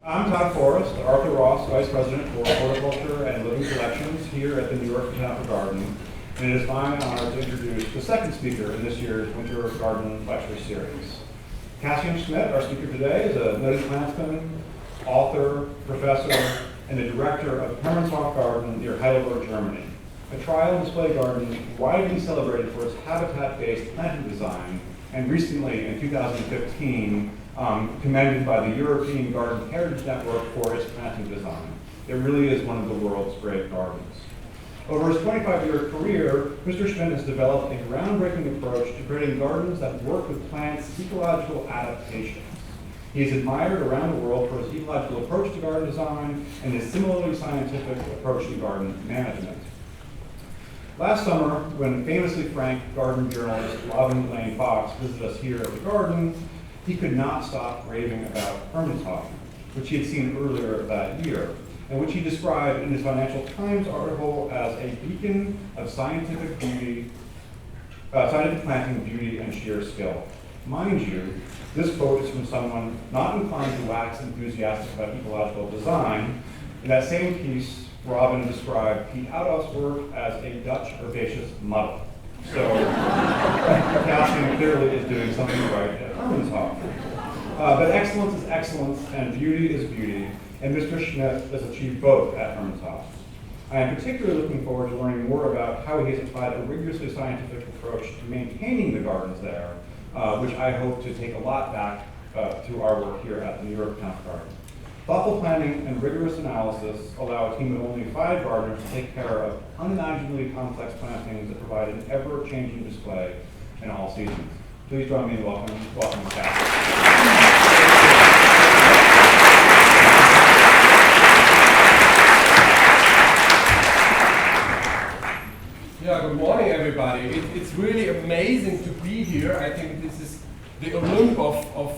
I'm Todd Forrest, Arthur Ross, Vice President for Horticulture and Living Collections here at the New York Botanical Garden, and it is my honor to introduce the second speaker in this year's Winter Garden Lecture Series. Cassian Schmidt, our speaker today, is a noted plantsman, author, professor, and the director of Hermannshof Director near Heidelberg, Germany, a trial and display garden widely celebrated for its habitat-based planting design, and recently, in 2015, commended by the European Garden Heritage Network for its planting design. It really is one of the world's great gardens. Over his 25-year career, Mr. Schmidt has developed a groundbreaking approach to creating gardens that work with plants' ecological adaptations. He is admired around the world for his ecological approach to garden design and his similarly scientific approach to garden management. Last summer, when famously frank garden journalist Robin Lane Fox visited us here at the garden, he could not stop raving about Hermannshof, which he had seen earlier that year, and which he described in his Financial Times article as a beacon of scientific beauty, scientific planting beauty and sheer skill. Mind you, this quote is from someone not inclined to wax enthusiastic about ecological design. In that same piece, Robin described Piet Oudolf's work as a Dutch herbaceous muddle. So Cassian clearly is doing something right at Hermannshof. But excellence is excellence and beauty is beauty, and Mr. Schmidt has achieved both at Hermannshof. I am particularly looking forward to learning more about how he has applied a rigorously scientific approach to maintaining the gardens there, which I hope to take a lot back to our work here at the New York Botanical Garden. Thoughtful planning and rigorous analysis allow a team of only 5 gardeners to take care of unimaginably complex plantings that provide an ever-changing display in all seasons. Please join me in welcoming Cassian. Yeah, good morning, everybody. It's really amazing to be here. I think this is the Olymp of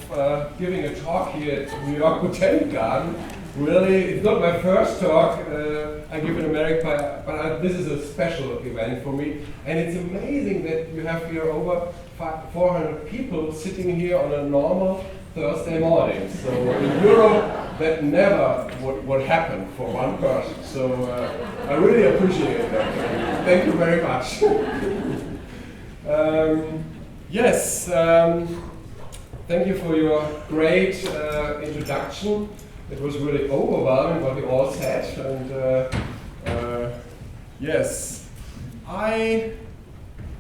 giving a talk here at New York Botanical Garden. Really, it's not my first talk I give in America, but this is a special event for me. And it's amazing that you have here over 400 people sitting here on a normal Thursday morning. So in Europe, that never would happen for one person. So I really appreciate that. Thank you very much. Yes. Thank you for your great introduction. It was really overwhelming what you all said, and yes, I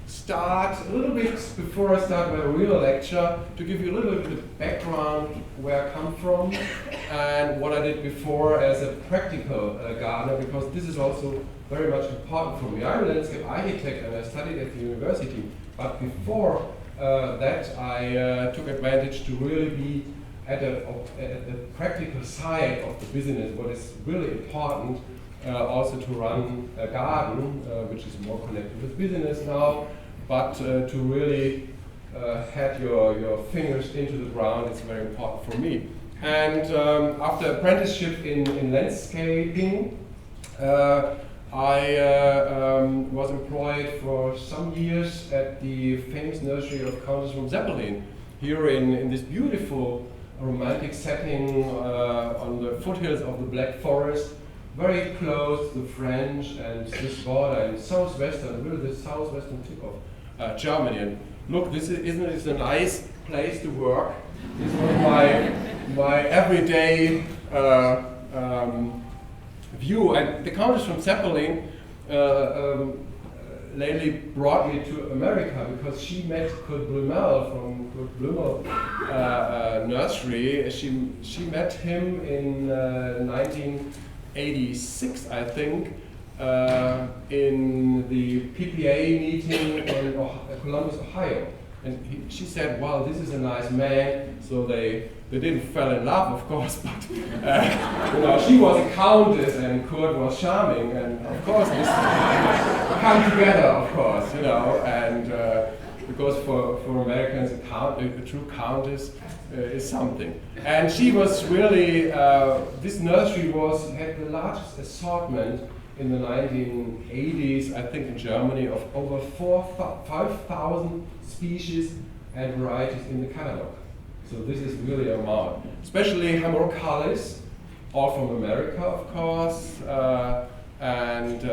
start a little bit before I start my real lecture to give you a little bit of background where I come from and what I did before as a practical gardener, because this is also very much important for me. I'm a landscape architect and I studied at the university, but before that I took advantage to really be at the practical side of the business, what is really important also to run a garden, which is more connected with business now, but to really have your fingers into the ground is very important for me. And after apprenticeship in landscaping, I was employed for some years at the famous nursery of Countess von Zeppelin here in this beautiful romantic setting on the foothills of the Black Forest, very close to the French and Swiss border in southwestern, really the southwestern tip of Germany. And look, isn't it a nice place to work? It's one of my everyday view. And the Countess von Zeppelin lately brought me to America because she met Kurt Blumel from Kurt Blumel nursery. She met him in 1986, I think, in the PPA meeting in Columbus, Ohio. And she said, "Wow, this is a nice man." So they didn't fall in love, of course, but she was a countess and Kurt was charming, and of course this come together, of course, and because for Americans a true countess is something. And she was really this nursery had the largest assortment in the 1980s, I think, in Germany, of over 5,000 species and varieties in the catalog. So this is really a amount. Especially Hamorcalis, all from America, of course, and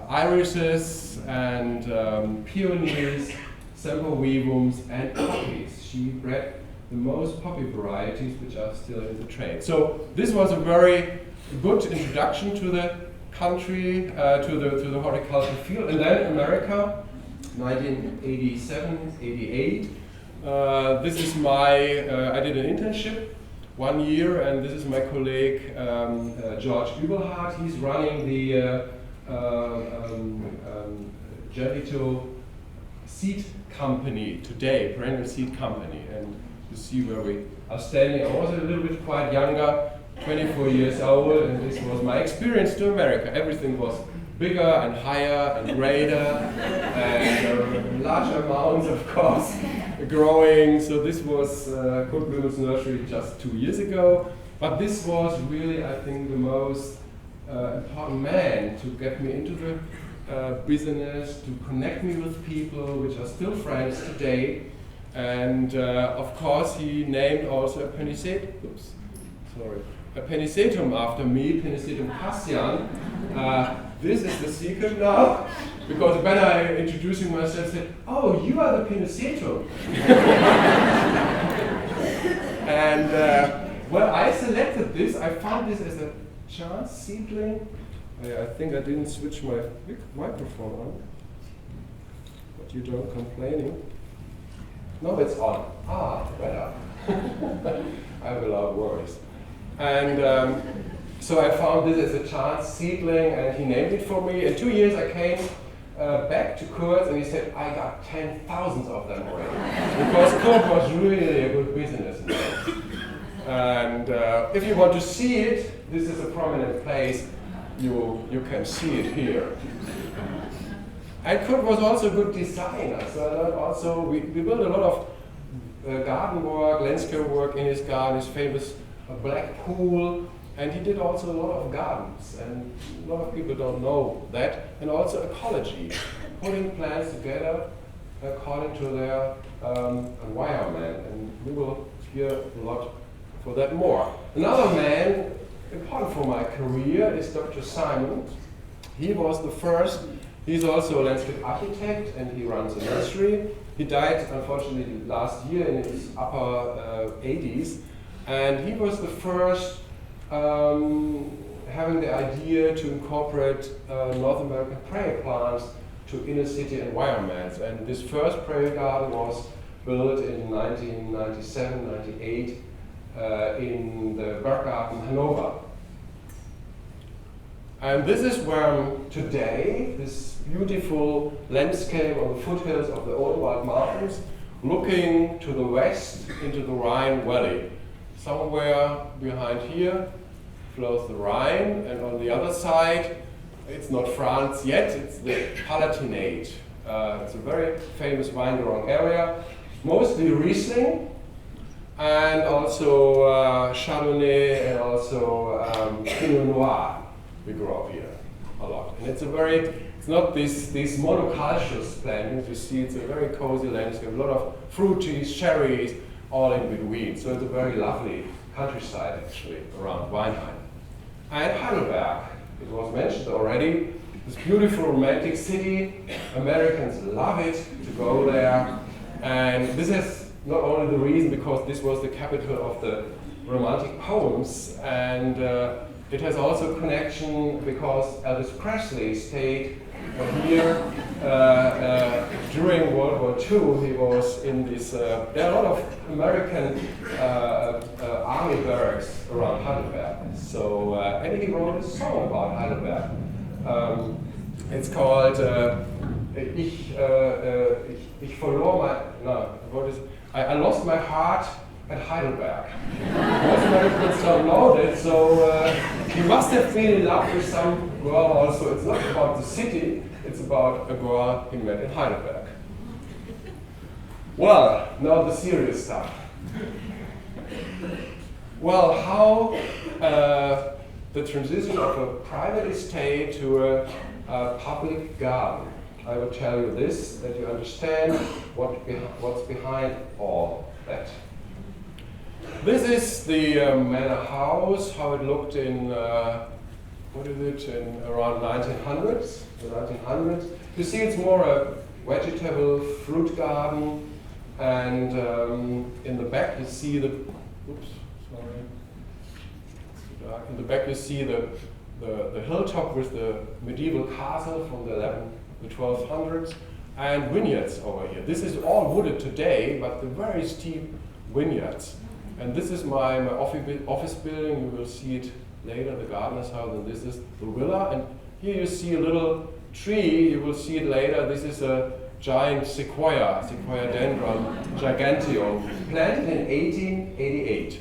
irises and peonies, sempervivums, and poppies. She bred the most poppy varieties which are still in the trade. So this was a very good introduction to the country, to the horticulture field. And then America, 1987, 88. This is my, I did an internship 1 year, and this is my colleague George Übelhardt. He's running the Gelato seed company today, Perennial seed company. And you see where we are standing. I was a little bit quite younger, 24 years old, and this was my experience to America. Everything was bigger and higher and greater, and large amounts, of course, growing. So this was Kurt Blum's nursery just 2 years ago. But this was really, I think, the most important man to get me into the business, to connect me with people which are still friends today. And of course, he named also a pennisetum after me, Pennisetum Cassian. This is the secret now, because when I introducing myself, I said, "Oh, you are the Pennisetum." And well, I selected this. I found this as a chance seedling. I think I didn't switch my microphone on, but you don't complaining. No, it's on. Ah, better. I have a lot of worries. And so I found this as a chance seedling, and he named it for me. In 2 years I came back to Kurt, and he said, I got 10,000 of them already. Because Kurt was really a good businessman. And if you want to see it, this is a prominent place. You can see it here. And Kurt was also a good designer. So we built a lot of garden work, landscape work in his garden, his famous black pool, and he did also a lot of gardens, and a lot of people don't know that, and also ecology, putting plants together according to their environment, and we will hear a lot for that more. Another man important for my career is Dr. Simon. He was the first. He's also a landscape architect, and he runs a nursery. He died, unfortunately, last year in his upper 80s. And he was the first having the idea to incorporate North American prairie plants to inner city environments. And this first prairie garden was built in 1997, 98 in the Berggarten, Hanover. And this is where I'm today, this beautiful landscape on the foothills of the Odenwald Mountains, looking to the west into the Rhine Valley. Somewhere behind here flows the Rhine, and on the other side, it's not France yet, it's the Palatinate. It's a very famous wine-growing area, mostly Riesling, and also Chardonnay, and also Pinot Noir. We grow up here a lot. And it's not these monocultures plantings you see, it's a very cozy landscape, a lot of fruities, cherries, all in between. So it's a very lovely countryside actually around Weinheim. And Heidelberg, it was mentioned already, this beautiful romantic city. Americans love it to go there. And this is not only the reason because this was the capital of the Romantic poems, and it has also connection because Elvis Presley stayed here during World War II. He was in this, there are a lot of American army barracks around Heidelberg. So, and he wrote a song about Heidelberg. It's called Ich verlor my, no, what is it? I lost my heart at Heidelberg. Most Americans don't know that, so he must have been in love with some girl also. It's not about the city, it's about a girl he met in Heidelberg. Well, now the serious stuff. Well, how the transition of a private estate to a public garden. I will tell you this, that you understand what's behind all that. This is the manor house, how it looked in, what is it, in around 1900s, the 1900s. You see it's more a vegetable fruit garden, and in the back you see the, oops, sorry, it's too dark. In the back you see the hilltop with the medieval castle from the 1200s, and vineyards over here. This is all wooded today, but the very steep vineyards. And this is my office building. You will see it later, the gardener's house, and this is the villa. And here you see a little tree. You will see it later. This is a giant sequoia dendron giganteum, planted in 1888.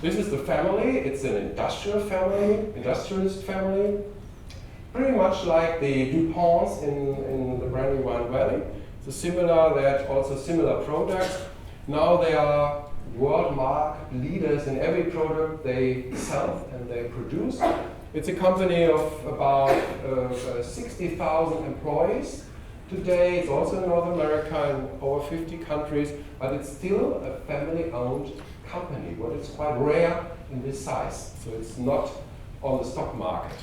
This is the family. It's an industrialist family, pretty much like the DuPonts in the Brandywine Valley. It's similar products. Now they are world market leaders in every product they sell and they produce. It's a company of about 60,000 employees. Today it's also in North America in over 50 countries, but it's still a family-owned company, but it's quite rare in this size, so it's not on the stock market.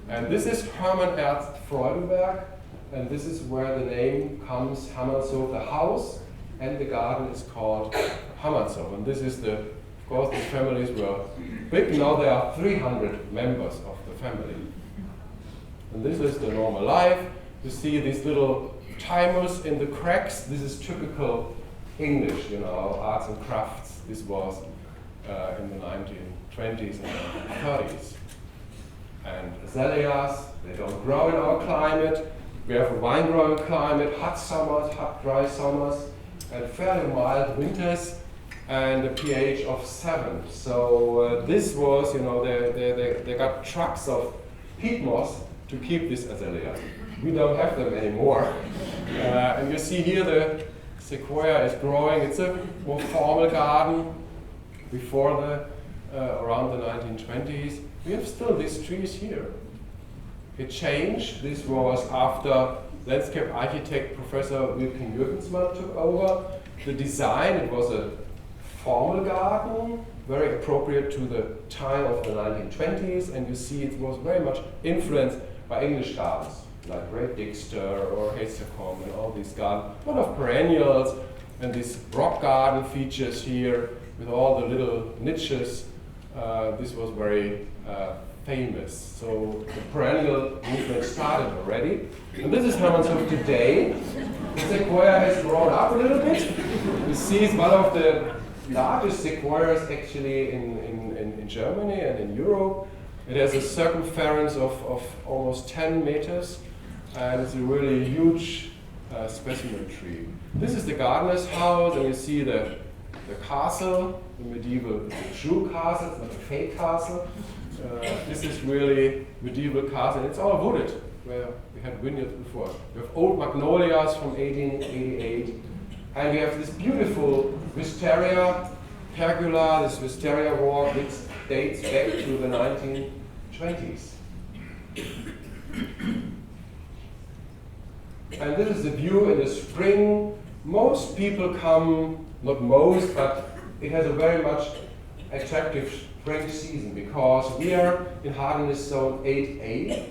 And this is Hermannshof Director, and this is where the name comes, Hermannshof, the house, and the garden is called Hermannshof. And this is of course, the families were big. Now there are 300 members of the family. And this is the normal life. You see these little timers in the cracks. This is typical English, arts and crafts. This was in the 1920s and 30s. And azaleas, they don't grow in our climate. We have a wine-growing climate, hot summers, hot dry summers, and fairly mild winters, and a pH of 7. So this was, they got trucks of peat moss to keep these azaleas. We don't have them anymore. And you see here the sequoia is growing. It's a more formal garden. Before around the 1920s, we have still these trees here. It changed. This was after landscape architect Professor Wilken Jürgensmann took over the design. It was a formal garden, very appropriate to the time of the 1920s, and you see it was very much influenced by English gardens, like Great Dixter or Hazelcombe and all these gardens. A lot of perennials, and this rock garden features here with all the little niches. This was very famous. So the perennial movement started already. And this is Hermannshof today. The sequoia has grown up a little bit. You see it's one of the largest sequoias actually in Germany and in Europe. It has a circumference of almost 10 meters, and it's a really huge specimen tree. This is the gardener's house, and you see the castle, the medieval, true castle, it's not a fake castle. This is really medieval castle. It's all wooded, where we had vineyards before. We have old magnolias from 1888, and we have this beautiful wisteria pergola, this wisteria walk, which dates back to the 1920s. And this is the view in the spring. Most people come, not most, but it has a very much attractive spring season because we are in hardiness zone 8A,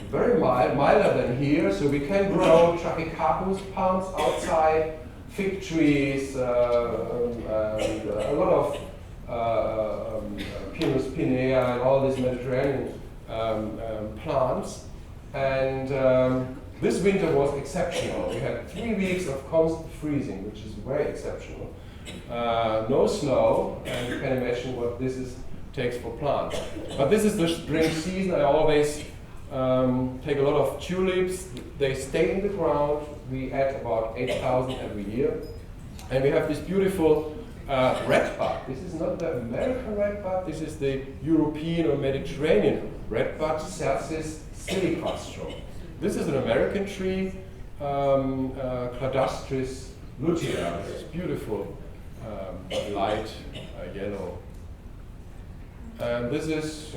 very mild, milder than here, so we can grow trachycarpus palms outside, fig trees, a lot of Pinus pinea and all these Mediterranean plants. And this winter was exceptional. We had 3 weeks of constant freezing, which is very exceptional. No snow, and you can imagine what this takes for plants. But this is the spring season. I always take a lot of tulips. They stay in the ground. We add about 8,000 every year. And we have this beautiful redbud. This is not the American redbud. This is the European or Mediterranean redbud, Cercis silicastrum. This is an American tree, Cladastris lutea. It's beautiful, light yellow. And this is,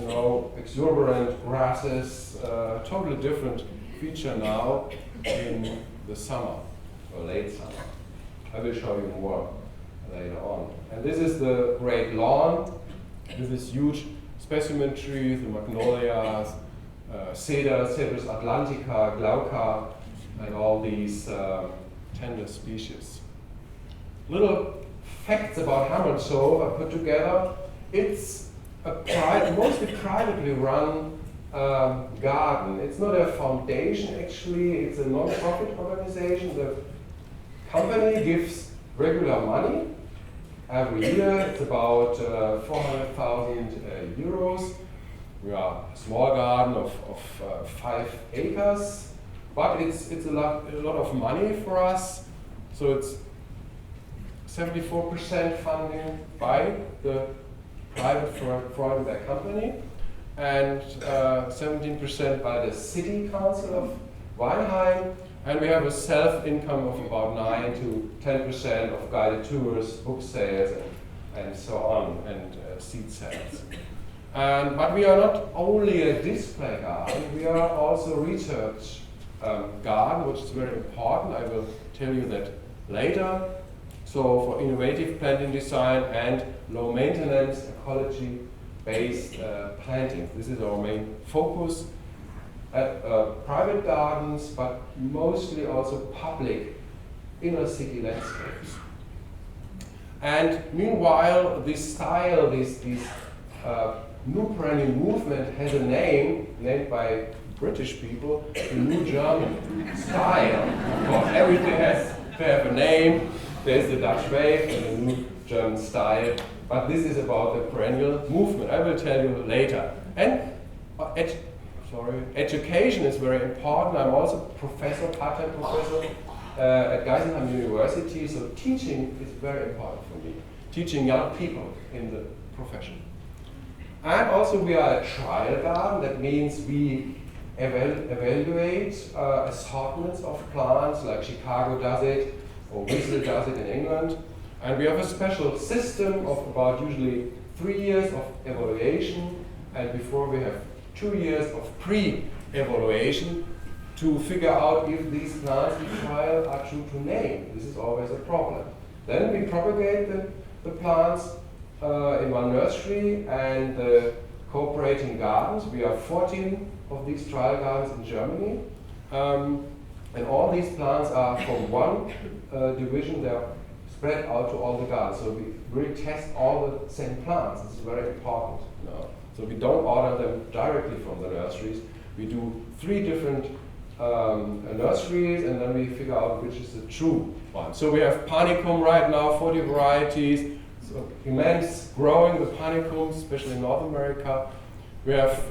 exuberant grasses, totally different feature now in the summer or late summer. I will show you more later on. And this is the great lawn. This is huge specimen trees, the magnolias, cedar, Cedrus atlantica, glauca, and all these tender species. Little facts about Hermannshof I put together. It's a mostly privately run garden. It's not a foundation actually, it's a non-profit organization. The company gives regular money every year. It's about 400,000 euros. We are a small garden of 5 acres, but it's a lot of money for us. So it's 74% funding by the private Freudenberg company and 17% by the city council of Weinheim. And we have a self-income of about 9 to 10% of guided tours, book sales, and so on, and seed sales. But we are not only a display garden, we are also a research garden, which is very important. I will tell you that later. So for innovative planting design and low maintenance, ecology-based planting. This is our main focus. Private gardens, but mostly also public inner city landscapes. And meanwhile, this style, this new perennial movement has a name named by British people, the New German style. Of course, everything has to have a name. There's the Dutch wave and the New German style. But this is about the perennial movement. I will tell you later. And education is very important. I'm also professor, part-time professor at Geisenheim University, so teaching is very important for me. Teaching young people in the profession. And also we are a trial garden. That means we evaluate assortments of plants, like Chicago does it, or Whistler does it in England. And we have a special system of about usually 3 years of evaluation, and before we have 2 years of pre-evaluation to figure out if these plants we trial are true to name. This is always a problem. Then we propagate the plants in one nursery and the cooperating gardens. We have 14 of these trial gardens in Germany. And all these plants are from one division. They are spread out to all the gardens. So we really test all the same plants. This is very important. So we don't order them directly from the nurseries. We do 3 different nurseries, and then we figure out which is the true one. So we have panicum right now, 40 varieties. So immense growing, the panicum, especially in North America. We have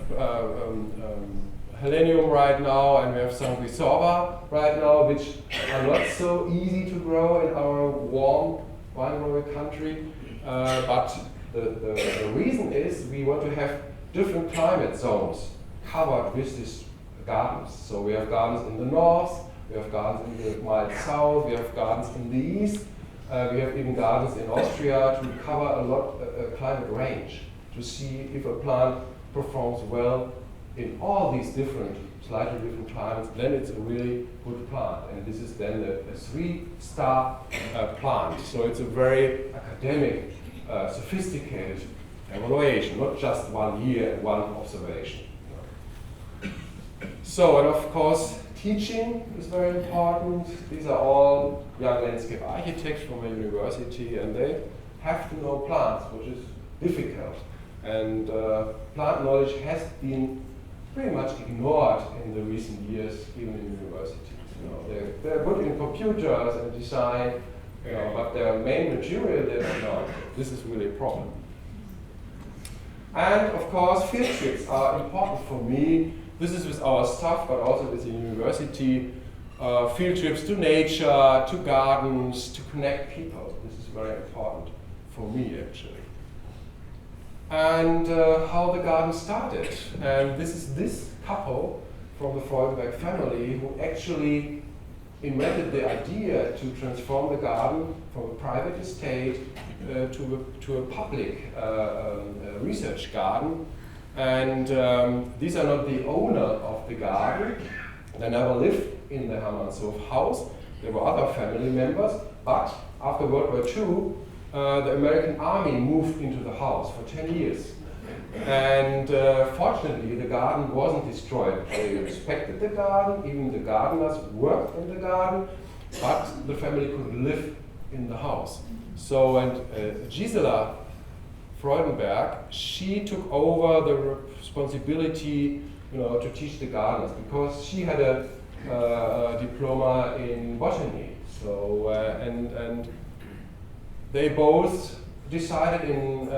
Helenium right now, and we have some Visorba right now, which are not so easy to grow in our warm wine-growing country. But the reason is we want to have different climate zones covered with these gardens. So we have gardens in the north, we have gardens in the mild south, we have gardens in the east, we have even gardens in Austria to cover a lot climate range to see if a plant performs well in all these different, slightly different climates. Then it's a really good plant, and this is then a 3-star plant. So it's a very academic, sophisticated evaluation, not just 1 year and 1 observation. So, and of course, teaching is very important. These are all young landscape architects from a university, and they have to know plants, which is difficult. And plant knowledge has been pretty much ignored in the recent years, even in universities. They're good in computers and design, but their main material they don't know. This is really a problem. And of course, field trips are important for me. This is with our staff, but also with the university. Field trips to nature, to gardens, to connect people. This is very important for me, actually. And how the garden started. And this is this couple from the Freudenberg family who actually invented the idea to transform the garden from a private estate to a public research garden. And these are not the owner of the garden. They never lived in the Hermannshof house. There were other family members, but after World War II, the American army moved into the house for 10 years. And fortunately, the garden wasn't destroyed. They respected the garden, even the gardeners worked in the garden, but the family could live in the house. So, and Gisela Freudenberg, she took over the responsibility, to teach the gardeners, because she had a diploma in botany. So, and they both decided in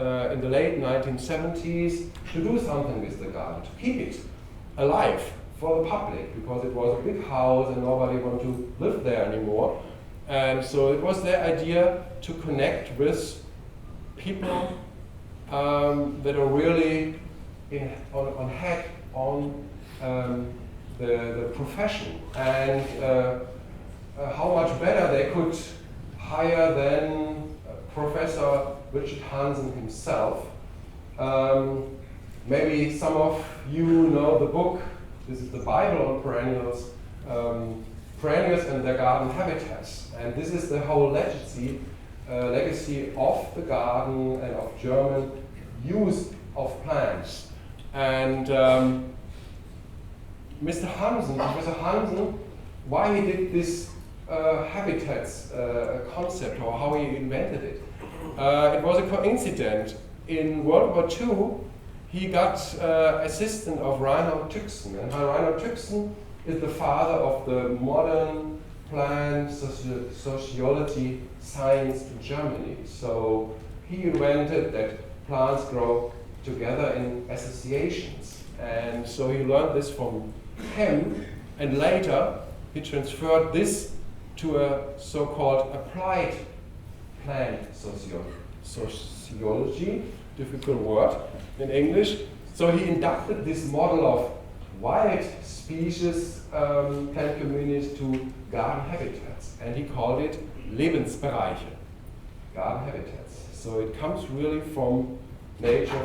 the late 1970s to do something with the garden, to keep it alive for the public, because it was a big house and nobody wanted to live there anymore. And so it was their idea to connect with people that are really on the profession, and how much better they could hire than Professor Richard Hansen himself. Maybe some of you know the book. This is the Bible on perennials, Perennials and their garden habitats. And this is the whole legacy of the garden and of German use of plants. And Mr. Hansen, Professor Hansen, why he did this habitats concept, or how he invented it. It was a coincidence. In World War II, he got assistant of Reinhard Tüchsen, and Reinhard Tüchsen is the father of the modern plant sociology science in Germany. So he invented that plants grow together in associations, and so he learned this from him, and later he transferred this to a so-called applied plant sociology, difficult word in English. So he inducted this model of wild species plant communities to garden habitats, and he called it Lebensbereiche, garden habitats. So it comes really from nature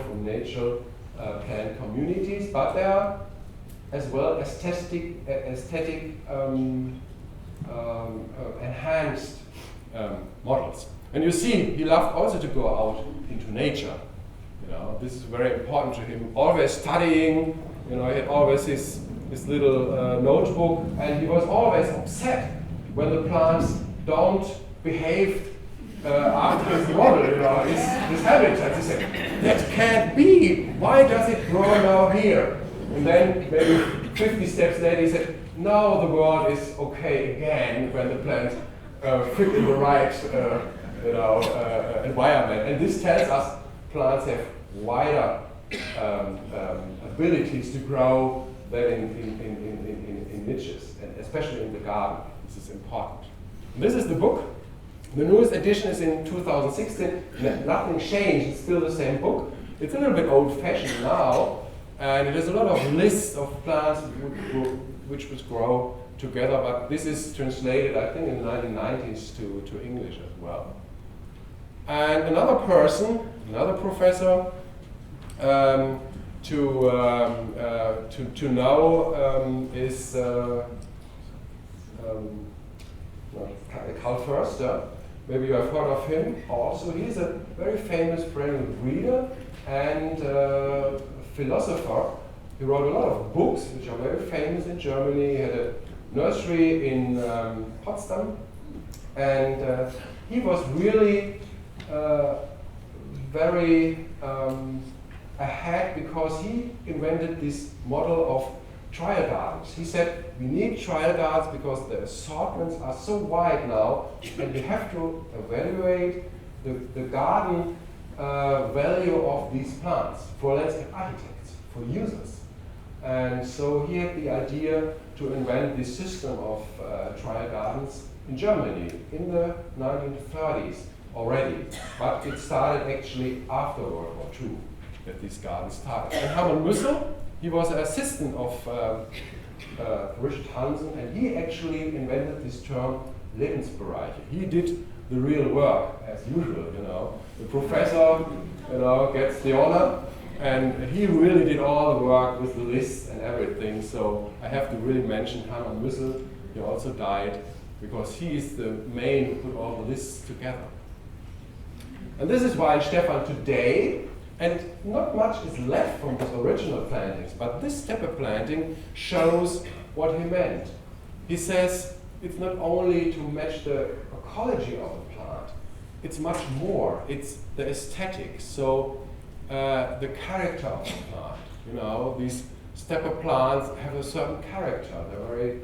plant communities, but there are as well aesthetic enhanced models. And you see, he loved also to go out into nature. This is very important to him. Always studying. He had always his little notebook, and he was always upset when the plants don't behave after his model, his habitat. He said, that can't be. Why does it grow now here? And then maybe 50 steps later he said, now the world is okay again when the plants fit in the right environment. And this tells us plants have wider abilities to grow than in niches, and especially in the garden. This is important. And this is the book. The newest edition is in 2016. Nothing changed, it's still the same book. It's a little bit old-fashioned now, and it has a lot of lists of plants which would grow together, but this is translated, I think, in the 1990s to English as well. And another person, another professor, to know is Carl Förster. Maybe you have heard of him also. He's a very famous perennial breeder and philosopher. He wrote a lot of books which are very famous in Germany. He had a nursery in Potsdam, and he was really very ahead, because he invented this model of trial gardens. He said, we need trial gardens because the assortments are so wide now, and we have to evaluate the garden value of these plants for landscape architects, for users. And so he had the idea to invent this system of trial gardens in Germany in the 1930s already, but it started actually after World War II that these gardens started. And Hermann Müssel, he was an assistant of Richard Hansen, and he actually invented this term Lebensbereiche. He did the real work as usual, The professor, gets the honor, and he really did all the work with the lists and everything. So I have to really mention Hermann Müssel. He also died because he is the main who put all the lists together. And this is why Stefan today, and not much is left from his original plantings, but this steppe planting shows what he meant. He says it's not only to match the ecology of the plant, it's much more, it's the aesthetics, so the character of the plant. You know, these steppe plants have a certain character, they're very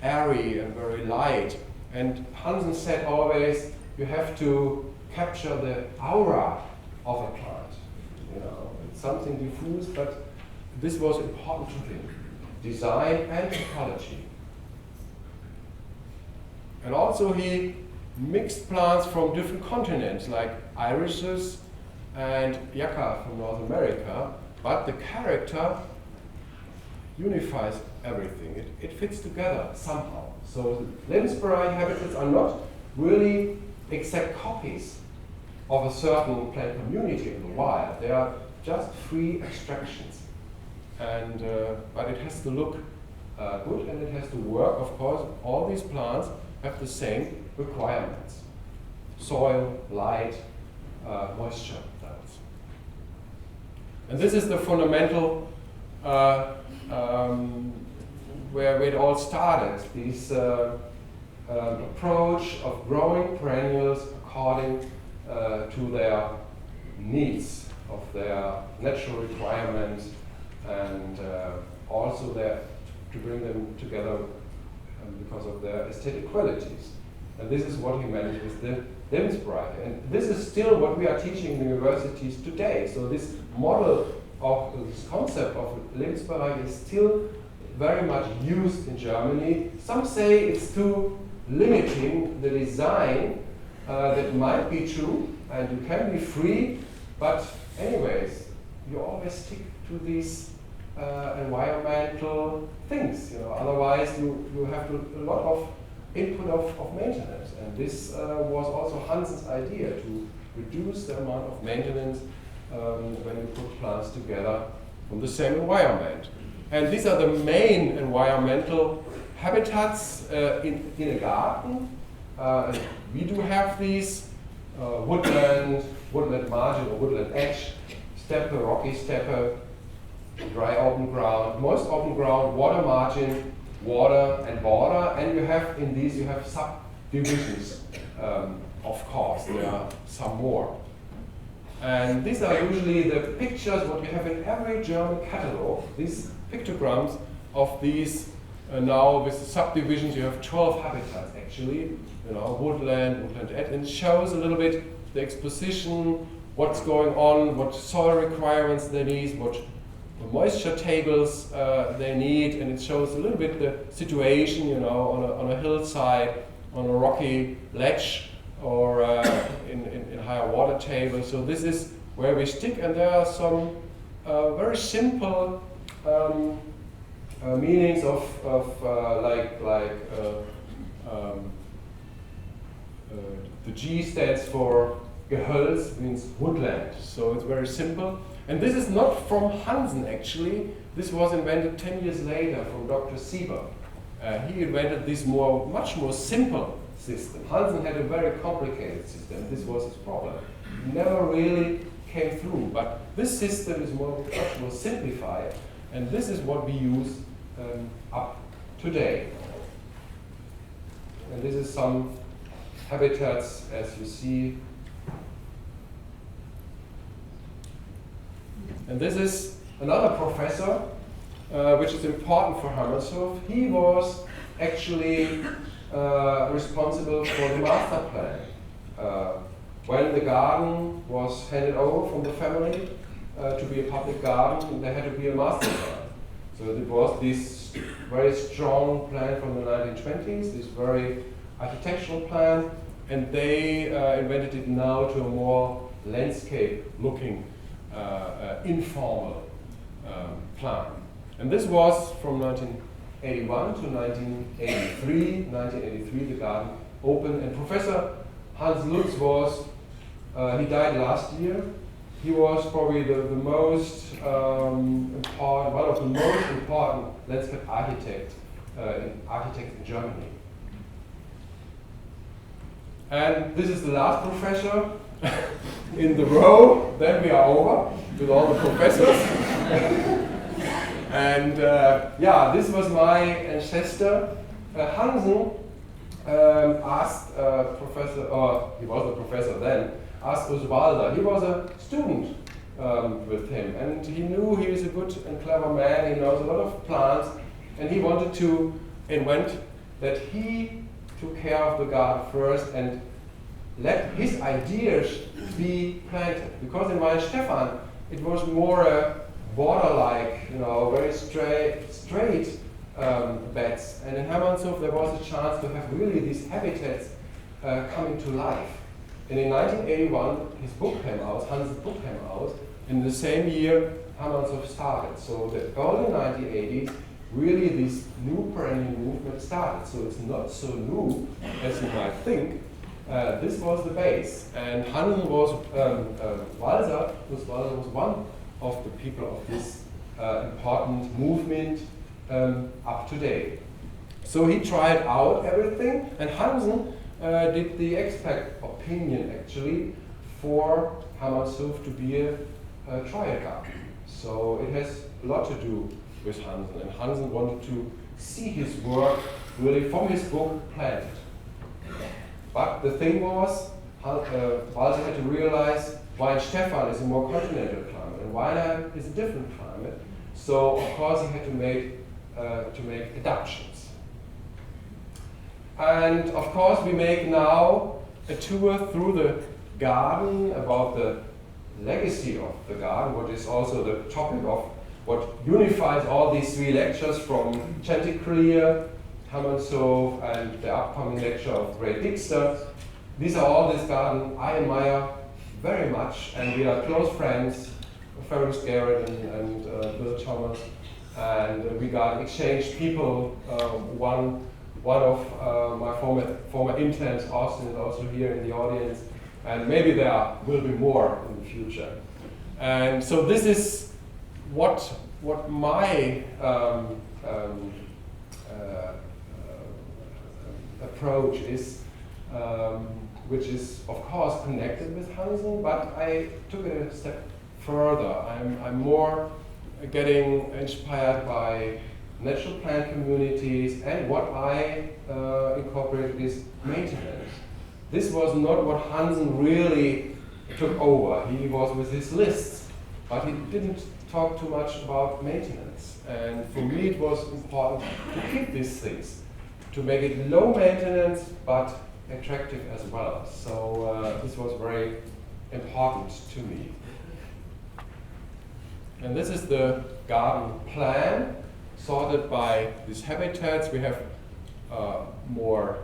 airy and very light. And Hansen said always, you have to capture the aura of a plant. You know, it's something diffuse, but this was important to him. Design and ecology. And also he mixed plants from different continents, like irises and yucca from North America, but the character unifies everything. It fits together somehow. So Lebensbereich habitats are not really exact copies of a certain plant community in the wild. They are just free abstractions. And, but it has to look good and it has to work. Of course, all these plants have the same requirements. Soil, light, moisture levels. And this is the fundamental where it all started, this approach of growing perennials according to their needs, of their natural requirements, and also to bring them together because of their aesthetic qualities. And this is what he meant with the Lebensbereich. And this is still what we are teaching in universities today. So this model of this concept of Lebensbereich is still very much used in Germany. Some say it's too limiting the design. That might be true, and you can be free, but anyways, you always stick to these environmental things. You know, otherwise you have a lot of input of maintenance. And this was also Hansen's idea, to reduce the amount of maintenance when you put plants together from the same environment. And these are the main environmental habitats in a garden. We do have these woodland margin or woodland edge, steppe, rocky steppe, dry open ground, moist open ground, water margin, water and border, and you have in these you have subdivisions. Of course, there are some more. And these are usually the pictures what you have in every German catalog. These pictograms of these now with the subdivisions. You have 12 habitats actually. You know, woodland, and it shows a little bit the exposition, what's going on, what soil requirements they need, what moisture tables they need, and it shows a little bit the situation, you know, on a hillside, on a rocky ledge, or in higher water table. So this is where we stick, and there are some very simple meanings of the G stands for Gehölz, means woodland. So it's very simple. And this is not from Hansen actually. This was invented 10 years later from Dr. Sieber. He invented this much more simple system. Hansen had a very complicated system. This was his problem. It never really came through. But this system is much more simplified. And this is what we use up today. And this is some habitats, as you see. And this is another professor, which is important for Hermannshof. He was actually responsible for the master plan. When the garden was handed over from the family to be a public garden, there had to be a master plan. So it was this very strong plan from the 1920s, this very architectural plan, and they invented it now to a more landscape-looking, informal plan. And this was from 1981 to 1983. 1983, the garden opened, and Professor Hans Lutz was, he died last year. He was probably the most important, one of the most important landscape architects in Germany. And this is the last professor in the row. Then we are over with all the professors. And yeah, this was my ancestor. Hansen asked professor, or he was a professor then, asked Oswalder. He was a student with him, and he knew he was a good and clever man. He knows a lot of plants, and he wanted to invent that he took care of the garden first and let his ideas be planted. Because in Weinstefan it was more a border-like, you know, very straight beds. And in Hermannshof there was a chance to have really these habitats coming to life. And in 1981 his book came out, Hansen's book came out. In the same year Hermannshof started. So the early 1980s, really this new perennial movement started. So it's not so new as you might think. This was the base. And Hansen was, Walser was one of the people of this important movement up to date. So he tried out everything, and Hansen did the expert opinion actually for Hermannshof to be a trial garden. So it has a lot to do with Hansen, and Hansen wanted to see his work really from his book planted. But the thing was, Walser had to realize Weinstefan is a more continental climate, and Weiner is a different climate. So of course he had to make adaptations. And of course we make now a tour through the garden about the legacy of the garden, what is also the topic of what unifies all these three lectures from Chanticleer, Hermannshof, and the upcoming lecture of Ray Dixter. These are all this garden I admire very much, and we are close friends, Fergus Garrett and Bill Thomas, and we got exchanged people. One of my former interns, Austin, is also here in the audience, and maybe there will be more in the future. And so this is what my approach is, which is of course connected with Hansen, but I took it a step further. I'm more getting inspired by natural plant communities, and what I incorporated is maintenance. This was not what Hansen really took over. He was with his lists, but he didn't talk too much about maintenance. And for me it was important to keep these things, to make it low maintenance but attractive as well. So this was very important to me. And this is the garden plan, sorted by these habitats. We have more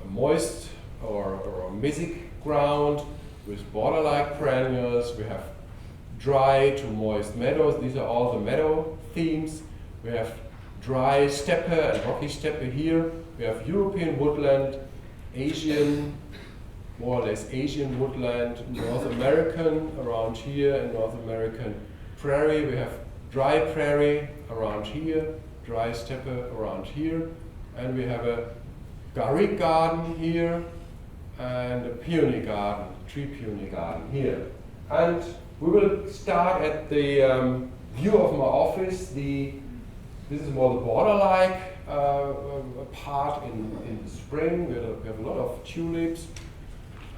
moist or mesic ground with border-like perennials. We have dry to moist meadows. These are all the meadow themes. We have dry steppe and rocky steppe here. We have European woodland, Asian, more or less Asian woodland, North American around here, and North American prairie. We have dry prairie around here, dry steppe around here, and we have a garrick garden here, and a peony garden, tree peony garden here. And we will start at the view of my office. This is more the border-like part in the spring. We have a lot of tulips,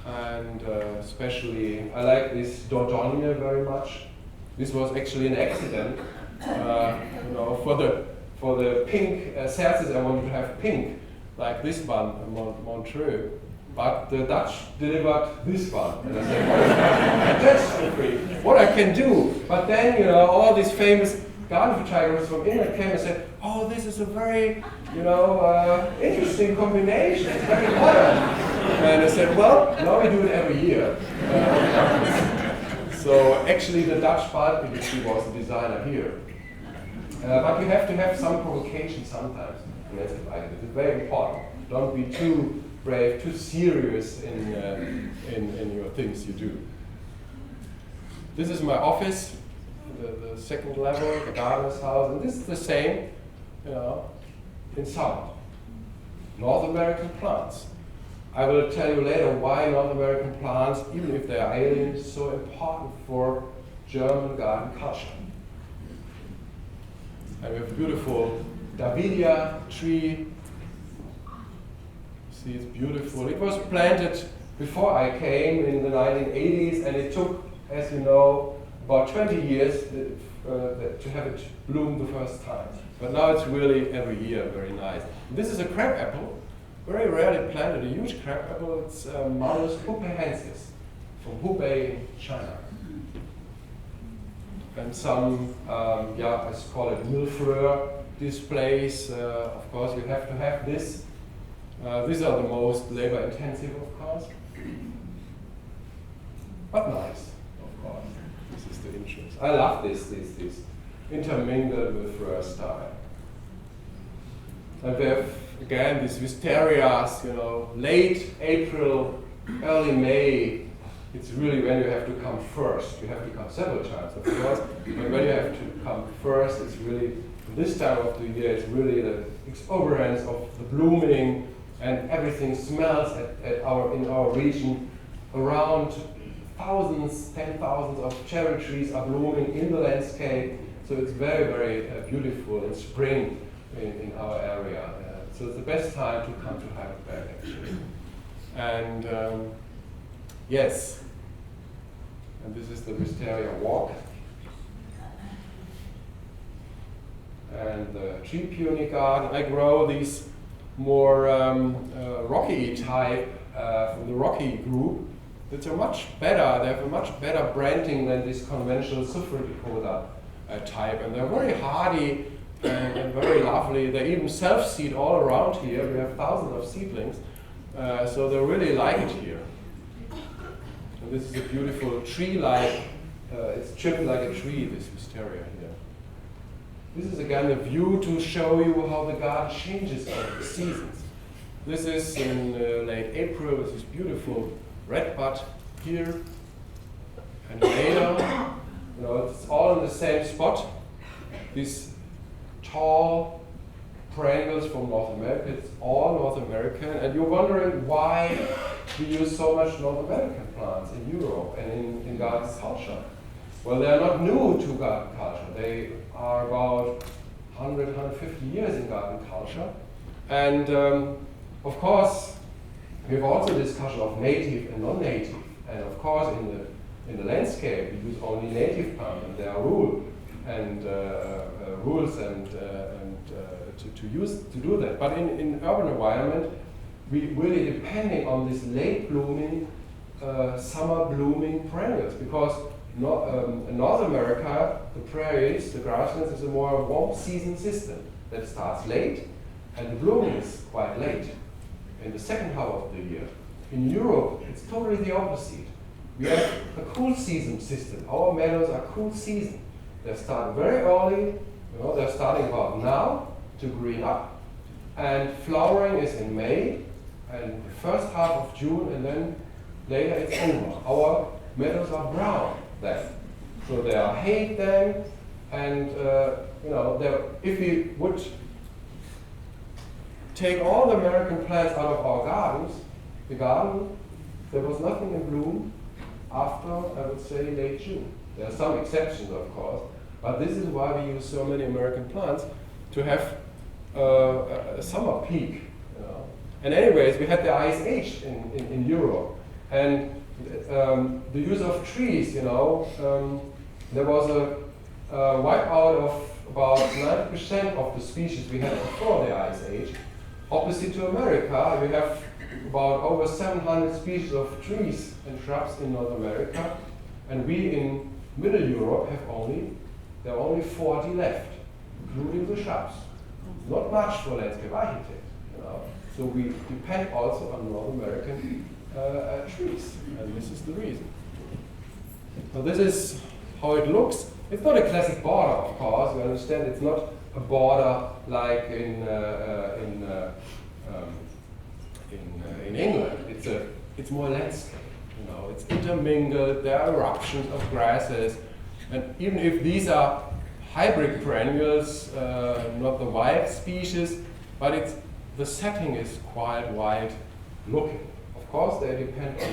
and especially I like this Dordogne very much. This was actually an accident. You know, for the pink cerces, I wanted to have pink, like this one, Montreux. But the Dutch delivered this one. And I said, what is that? That's free. What I can do. But then, you know, all these famous garden photographers from England came and said, oh, this is a very, you know, interesting combination. It's very modern. And I said, well, now we do it every year. So actually the Dutch pulp industry was the designer here. But you have to have some provocation sometimes. And that's like it. It's very important. Don't be too brave, too serious in your things you do. This is my office, the second level, the gardener's house, and this is the same, you know, in summer. North American plants. I will tell you later why North American plants, even if they are alien, is so important for German garden culture. And we have a beautiful Davidia tree. See, it's beautiful. It was planted before I came in the 1980s, and it took, as you know, about 20 years to have it bloom the first time. But now it's really every year very nice. This is a crabapple, very rarely planted, a huge crabapple. It's Malus hupehensis from Hubei, China. And some, let's call it millefleur displays. Of course, you have to have this. These are the most labor intensive, of course. But nice, of course. This is the interest. I love this intermingled with fleur style. And we have, again, these wisterias, you know, late April, early May. It's really when you have to come first. You have to come several times, of course, but when you have to come first, it's really, this time of the year, it's really the exuberance of the blooming, and everything smells in our region. Around thousands, 10,000s of cherry trees are blooming in the landscape, so it's very, very beautiful in spring in our area. So it's the best time to come to Heidelberg, actually. And yes, and this is the wisteria walk. And the tree peony garden. I grow these more rocky type from the rocky group. It's a much better, they have a much better branding than this conventional Suffredicoda type. And they're very hardy and very lovely. They even self-seed all around here. We have thousands of seedlings. So they really like it here. And this is a beautiful tree-like, it's chipped like a tree, this wisteria here. This is again a view to show you how the garden changes over the seasons. This is in late April with this beautiful red bud here. And meadow, you know, it's all in the same spot. These tall perennials from North America, it's all North American. And you're wondering why we use so much North American plants in Europe and in garden culture. Well, they're not new to garden culture. They are about 100, 150 years in garden culture. And of course, we have also a discussion of native and non-native. And of course, in the landscape, we use only native plants, and there are rules and to do that. But in urban environment, we really depending on this late blooming, summer blooming perennials, because in North America, the prairies, the grasslands, is a more warm season system that starts late, and the blooming is quite late in the second half of the year. In Europe, it's totally the opposite. We have a cool season system. Our meadows are cool season. They start very early, you know, they're starting about now to green up, and flowering is in May, and the first half of June, and then later it's over. Our meadows are brown then, so they are hay then, and you know, if we would take all the American plants out of our gardens, the garden, there was nothing in bloom after, I would say, late June. There are some exceptions, of course, but this is why we use so many American plants to have a summer peak. You know. And anyways, we had the Ice Age in Europe, and the use of trees, you know, there was a wipeout of about 90% of the species we had before the Ice Age. Opposite to America, we have about over 700 species of trees and shrubs in North America, and we in Middle Europe there are only 40 left, including the shrubs. Not much for landscape architect, you know. So we depend also on North American trees, and this is the reason. So this is how it looks. It's not a classic border, of course. You understand, it's not a border like in England. It's more landscape. You know, it's intermingled. There are eruptions of grasses, and even if these are hybrid perennials, not the wild species, but the setting is quite wild looking. Of course, they depend on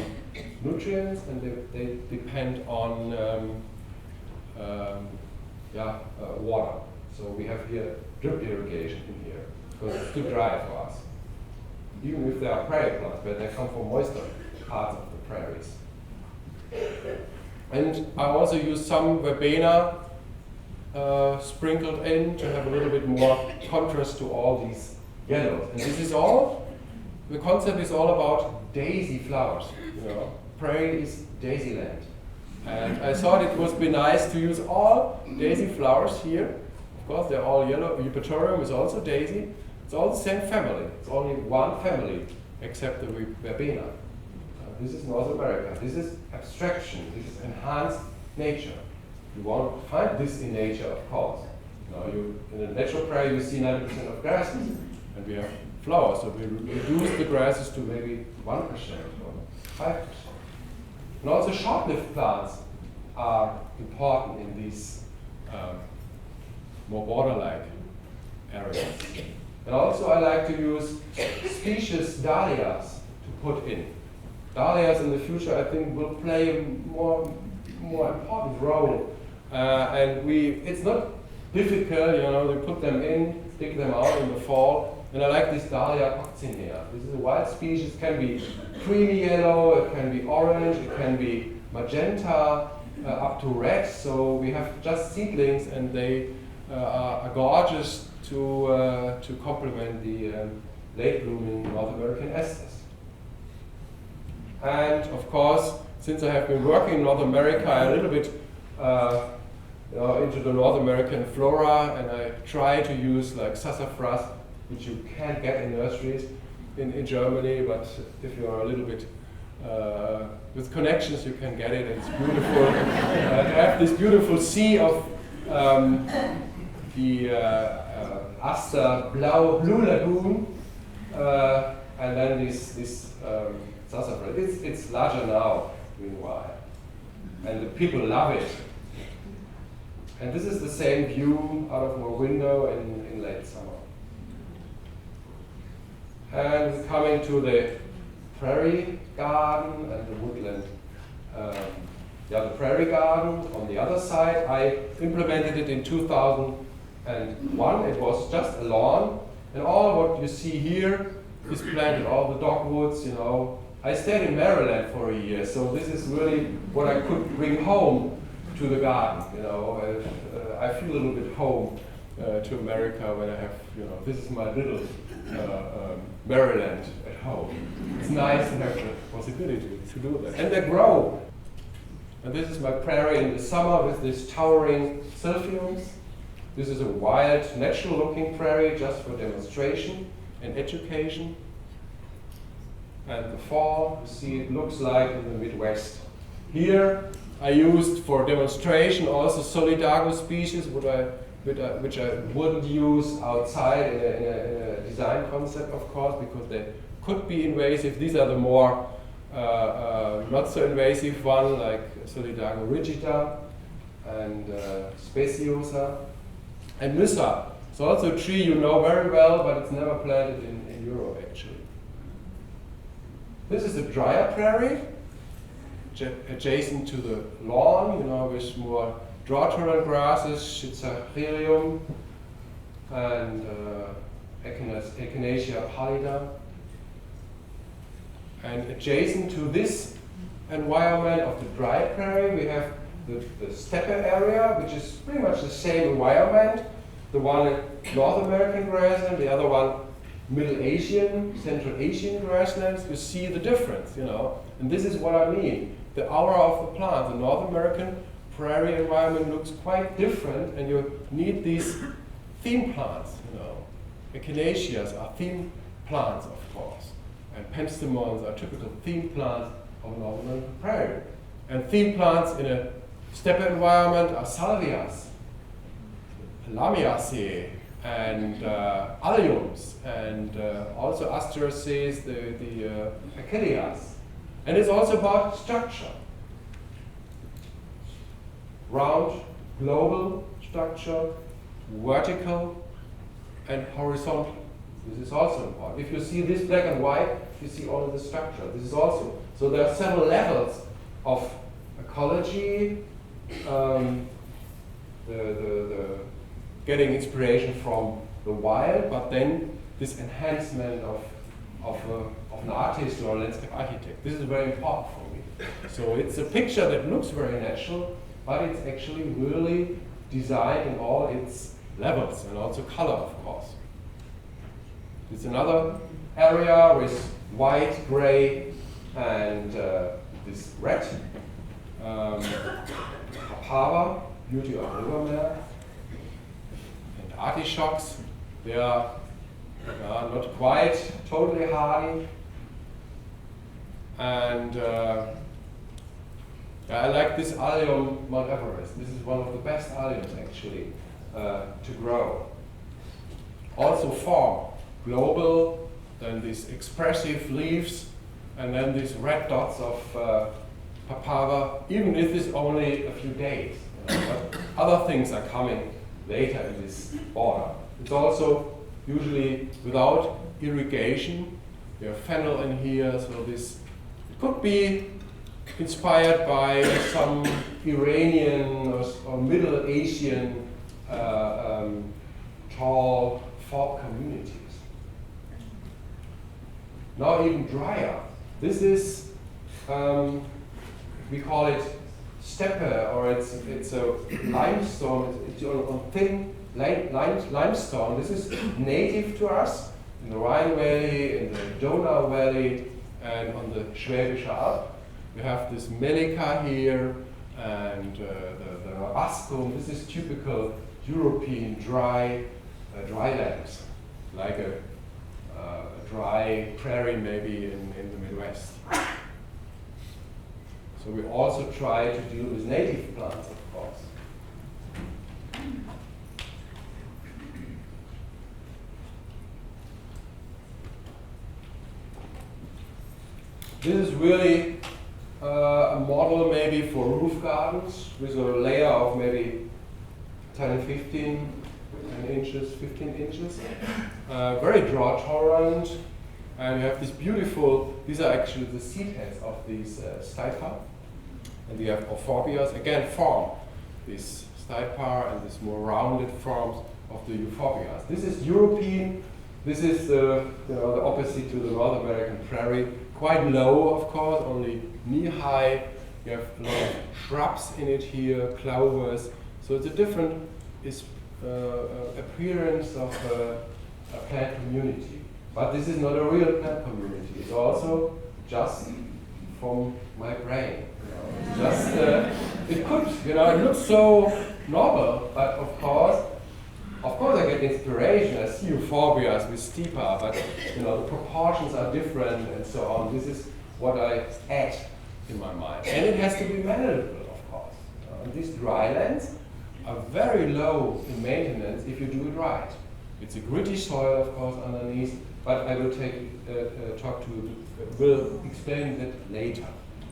nutrients and they depend on water. So we have here drip irrigation in here because it's too dry for us. Even if they are prairie plants, but they come from moister parts of the prairies. And I also use some verbena sprinkled in to have a little bit more contrast to all these yellows. And this is all, the concept is all about daisy flowers. You know, prairie is daisy land. And I thought it would be nice to use all daisy flowers here. Of course, they're all yellow. Eupatorium is also daisy. It's all the same family. It's only one family, except the verbena. This is North America. This is abstraction. This is enhanced nature. You won't find this in nature, of course. In a natural prairie, you see 90% of grasses, and we have flowers. So we reduce the grasses to maybe 1% or 5%. And also short-lived plants are important in these more border-like areas. And also I like to use species dahlias to put in. Dahlias in the future, I think, will play a more important role. And it's not difficult, we put them in, dig them out in the fall. And I like this Dahlia coccinea. This is a wild species. It can be creamy yellow, it can be orange, it can be magenta, up to red. So we have just seedlings, and they are gorgeous to complement the late blooming North American asters. And of course, since I have been working in North America, I'm a little bit into the North American flora, and I try to use like sassafras, which you can't get in nurseries in Germany, but if you are a little bit with connections, you can get it. It's beautiful. I have this beautiful sea of the Aster Blue Lagoon, and then this sassafras. It's larger now, meanwhile, and the people love it. And this is the same view out of my window in late summer. And coming to the prairie garden and the woodland. The prairie garden on the other side, I implemented it in 2001. It was just a lawn, and all what you see here is planted, all the dogwoods, I stayed in Maryland for a year, so this is really what I could bring home to the garden, I feel a little bit home to America when I have, this is my little Maryland at home. It's nice to have the possibility to do that. And they grow. And this is my prairie in the summer with these towering silphiums. This is a wild, natural-looking prairie just for demonstration and education. And the fall, you see it looks like in the Midwest. Here, I used for demonstration also Solidago species, which I wouldn't use outside in a design concept, of course, because they could be invasive. These are the more not so invasive one, like Solidago rigida and Speciosa. And Nyssa. It's also a tree you know very well, but it's never planted in Europe, actually. This is a drier prairie, adjacent to the lawn, with more drought-tolerant grasses, Schizarherium and Echinacea pallida. And adjacent to this environment of the dry prairie, we have the steppe area, which is pretty much the same environment. The one North American grassland, the other one Middle Asian, Central Asian grasslands. You see the difference, And this is what I mean. The aura of the plant, the North American prairie environment looks quite different, and you need these theme plants, Echinaceas are theme plants, of course. And penstemons are typical theme plants of North American prairie. And theme plants in a steppe environment are salvias, lamiaceae, and alliums, and also asteraceae, the achilleas. And it's also about structure. Round, global structure, vertical, and horizontal. This is also important. If you see this black and white, you see all of the structure. This is also, so there are several levels of ecology, the getting inspiration from the wild, but then this enhancement of an artist or a landscape architect. This is very important for me. So it's a picture that looks very natural, but it's actually really designed in all its levels and also color, of course. It's another area with white, gray, and this red. Papava, beauty of rivermare, and artichokes. They are not quite totally hardy. And I like this allium Mount Everest. This is one of the best alliums actually to grow. Also form, global, then these expressive leaves, and then these red dots of Papava, even if it's only a few days. But other things are coming later in this order. It's also usually without irrigation. We have fennel in here, so this could be inspired by some Iranian or Middle Asian tall forest communities. Now even drier. This is, we call it steppe, or it's a limestone, it's on thin limestone. This is native to us in the Rhine Valley, in the Donau Valley, and on the Schwäbische Alb. We have this Melica here, and the Rabascum. This is typical European drylands, like a dry prairie maybe in the Midwest. So we also try to deal with native plants, of course. This is really a model maybe for roof gardens with a layer of maybe 10, 15 inches, 15 inches. Very drought tolerant. And we have this beautiful, these are actually the seed heads of these stipa. And we have euphorbias, again form, this stipa and this more rounded forms of the euphorbias. This is European, this is the opposite to the North American prairie. Quite low, of course, only knee-high. You have a lot of shrubs in it here, clovers. So it's a different appearance of a plant community. But this is not a real plant community. It's also just from my brain. Just it could, it looks so novel, but of course I get inspiration. I see euphorbias with stipa, but the proportions are different and so on. This is what I add in my mind, and it has to be manageable, of course. And these drylands are very low in maintenance if you do it right. It's a gritty soil, of course, underneath, but I will will explain that later.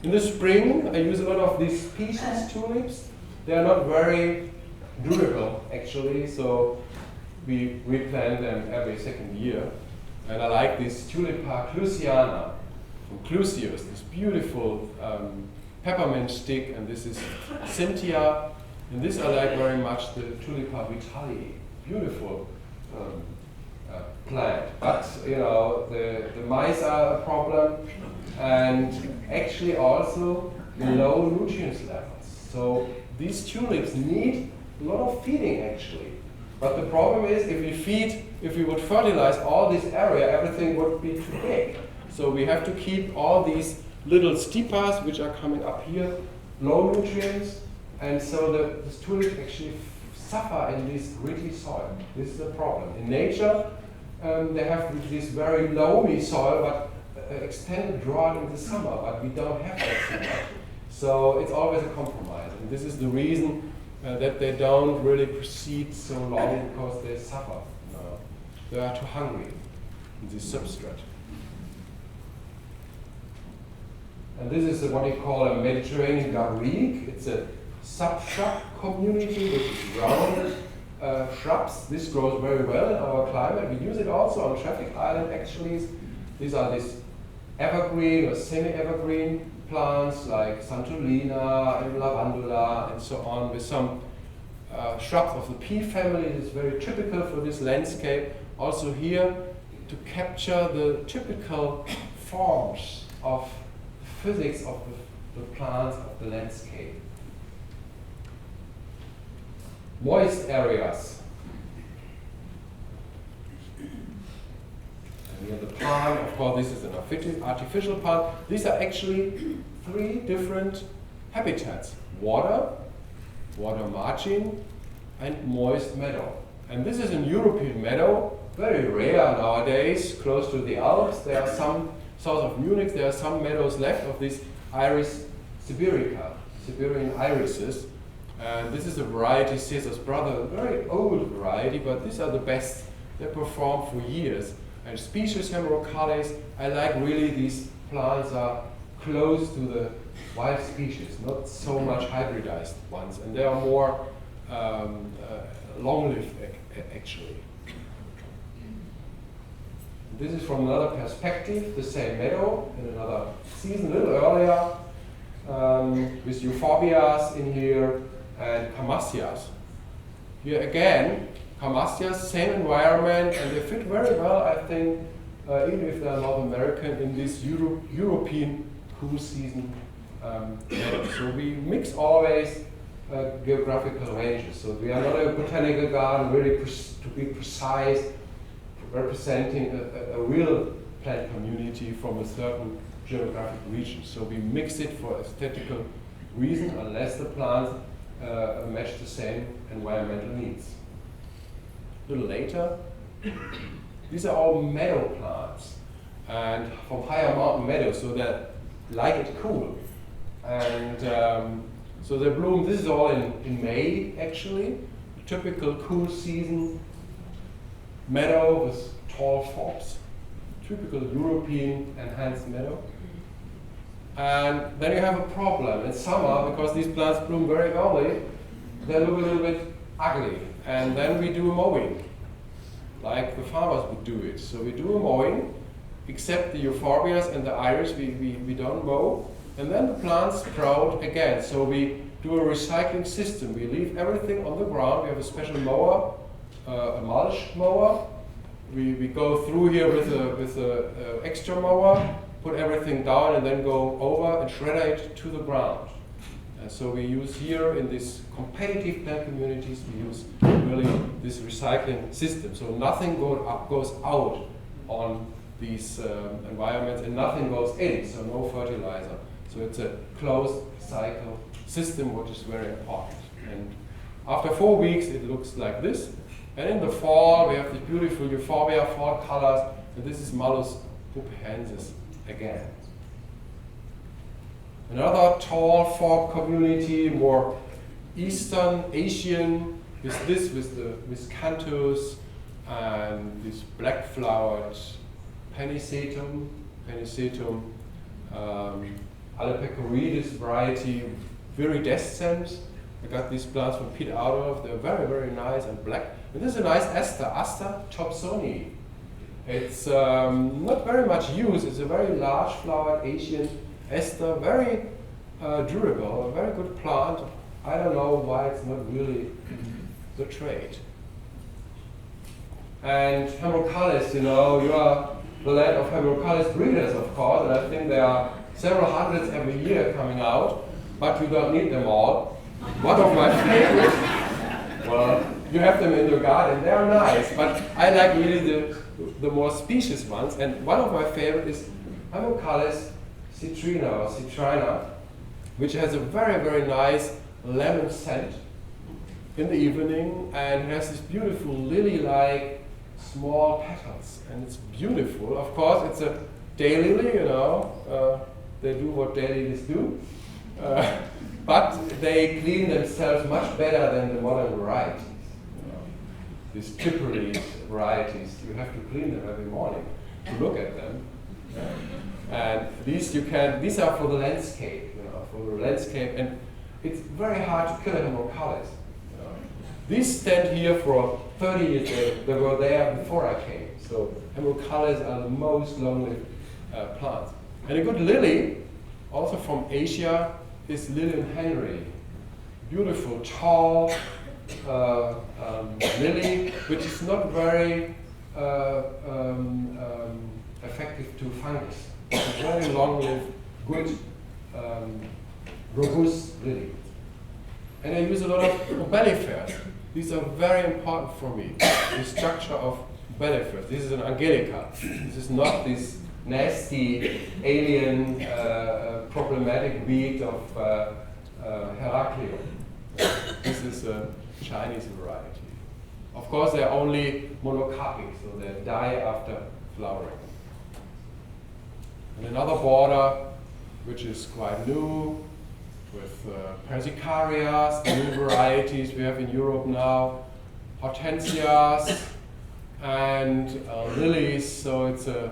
In the spring, I use a lot of these species tulips. They are not very durable, actually, so we replant them every second year. And I like this Tulipa clusiana from Clusius, this beautiful peppermint stick, and this is Cynthia. And this I like very much, the Tulipa vitali, beautiful plant. But the mice are a problem, and actually also the low nutrients levels. So these tulips need a lot of feeding actually. But the problem is if we would fertilize all this area, everything would be too big. So we have to keep all these little stipas, which are coming up here, low nutrients, and so the tulips actually suffer in this gritty soil. This is the problem. In nature, they have this very loamy soil, but extended drought in the summer, but we don't have that so much. So it's always a compromise, and this is the reason that they don't really proceed so long, because they suffer. They are too hungry in this substrate. And this is what we call a Mediterranean garrigue. It's a subshrub community which is rounded shrubs. This grows very well in our climate. We use it also on traffic island actually. These are these evergreen or semi-evergreen plants like Santolina and Lavandula and so on, with some shrubs of the pea family. It is very typical for this landscape. Also here to capture the typical forms of physics of the plants of the landscape. Moist areas. And here the palm, of course, this is an artificial palm. These are actually 3 different habitats: water, water margin, and moist meadow. And this is an European meadow, very rare nowadays, close to the Alps. There are some, south of Munich, there are some meadows left of this Iris sibirica, Siberian irises. And this is a variety, Caesar's brother, a very old variety, but these are the best. They perform for years. And species Hemerocallis, I like really these plants are close to the wild species, not so much hybridized ones. And they are more long-lived actually. This is from another perspective, the same meadow in another season, a little earlier, with euphorbias in here and Camassias. Here again, Camassias, same environment, and they fit very well, I think, even if they are North American, in this European cool season meadow. So we mix always geographical ranges. So we are not a botanical garden, really to be precise, representing a real plant community from a certain geographic region. So we mix it for aesthetical reason, unless the plants match the same environmental needs. A little later, these are all meadow plants, and from higher mountain meadows, so that like it cool. And so they bloom, this is all in May actually, typical cool season meadow with tall forbs, typical European enhanced meadow. And then you have a problem in summer, because these plants bloom very early, they look a little bit ugly. And then we do a mowing, like the farmers would do it. So we do a mowing, except the euphorbias and the iris, we don't mow. And then the plants sprout again. So we do a recycling system. We leave everything on the ground. We have a special mower, a mulch mower. We go through here with a extra mower, put everything down, and then go over and shredder it to the ground. And so we use here in these competitive plant communities, we use really this recycling system. So nothing goes out on these environments, and nothing goes in, so no fertilizer. So it's a closed cycle system, which is very important. And after 4 weeks, it looks like this. And in the fall, we have these beautiful euphorbia fall colors, and this is Malus hupensis again. Another tall forb community, more Eastern Asian, with canthus and this black-flowered Pennisetum, Alepecoridis variety, viridescent. I got these plants from Pete Adolf. They're very, very nice and black. And this is a nice aster, Aster Thompsoni. It's not very much used. It's a very large flowered Asian aster, very durable, a very good plant. I don't know why it's not really the trade. And Hemerocallis, you know, you are the land of Hemerocallis breeders, of course, and I think there are several hundreds every year coming out, but you don't need them all. One of my favorites, well, you have them in your garden, they are nice, but I like really the more specious ones, and one of my favorites is Hemerocallis citrina or citrina, which has a very, very nice lemon scent in the evening, and has this beautiful lily-like small petals, and it's beautiful. Of course, it's a daylily, you know, they do what daylilies do, but they clean themselves much better than the modern varieties. You know, these Tripoli varieties, you have to clean them every morning to look at them. And these are for the landscape, you know, for the landscape, and it's very hard to kill a Hemerocallis. You know. These stand here for 30 years. They were there before I came. So Emerald are the most long-lived plants. And a good lily, also from Asia, is Lilium Henry. Beautiful, tall lily, which is not very effective to fungus. It's a very long-lived, good, robust lily. And I use a lot of umbellifers. These are very important for me. The structure of umbellifers. This is an angelica. This is not this nasty, alien, problematic weed of Heraclio. This is a Chinese variety. Of course, they're only monocarpic, so they die after flowering. And another border, which is quite new, with persicarias, the new varieties we have in Europe now, hortensias, and lilies. So it's a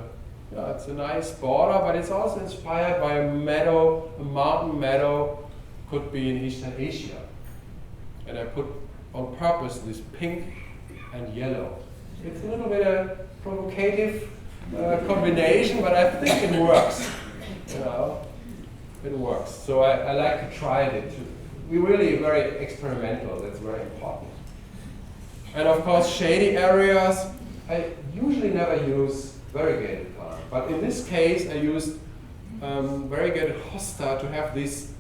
nice border, but it's also inspired by a meadow, a mountain meadow, could be in Eastern Asia. And I put on purpose this pink and yellow. It's a little bit a provocative combination, but I think it works. You know, it works. So I like to try it. We're really very experimental. That's very important. And of course, shady areas. I usually never use variegated plant, but in this case, I used variegated hosta to have this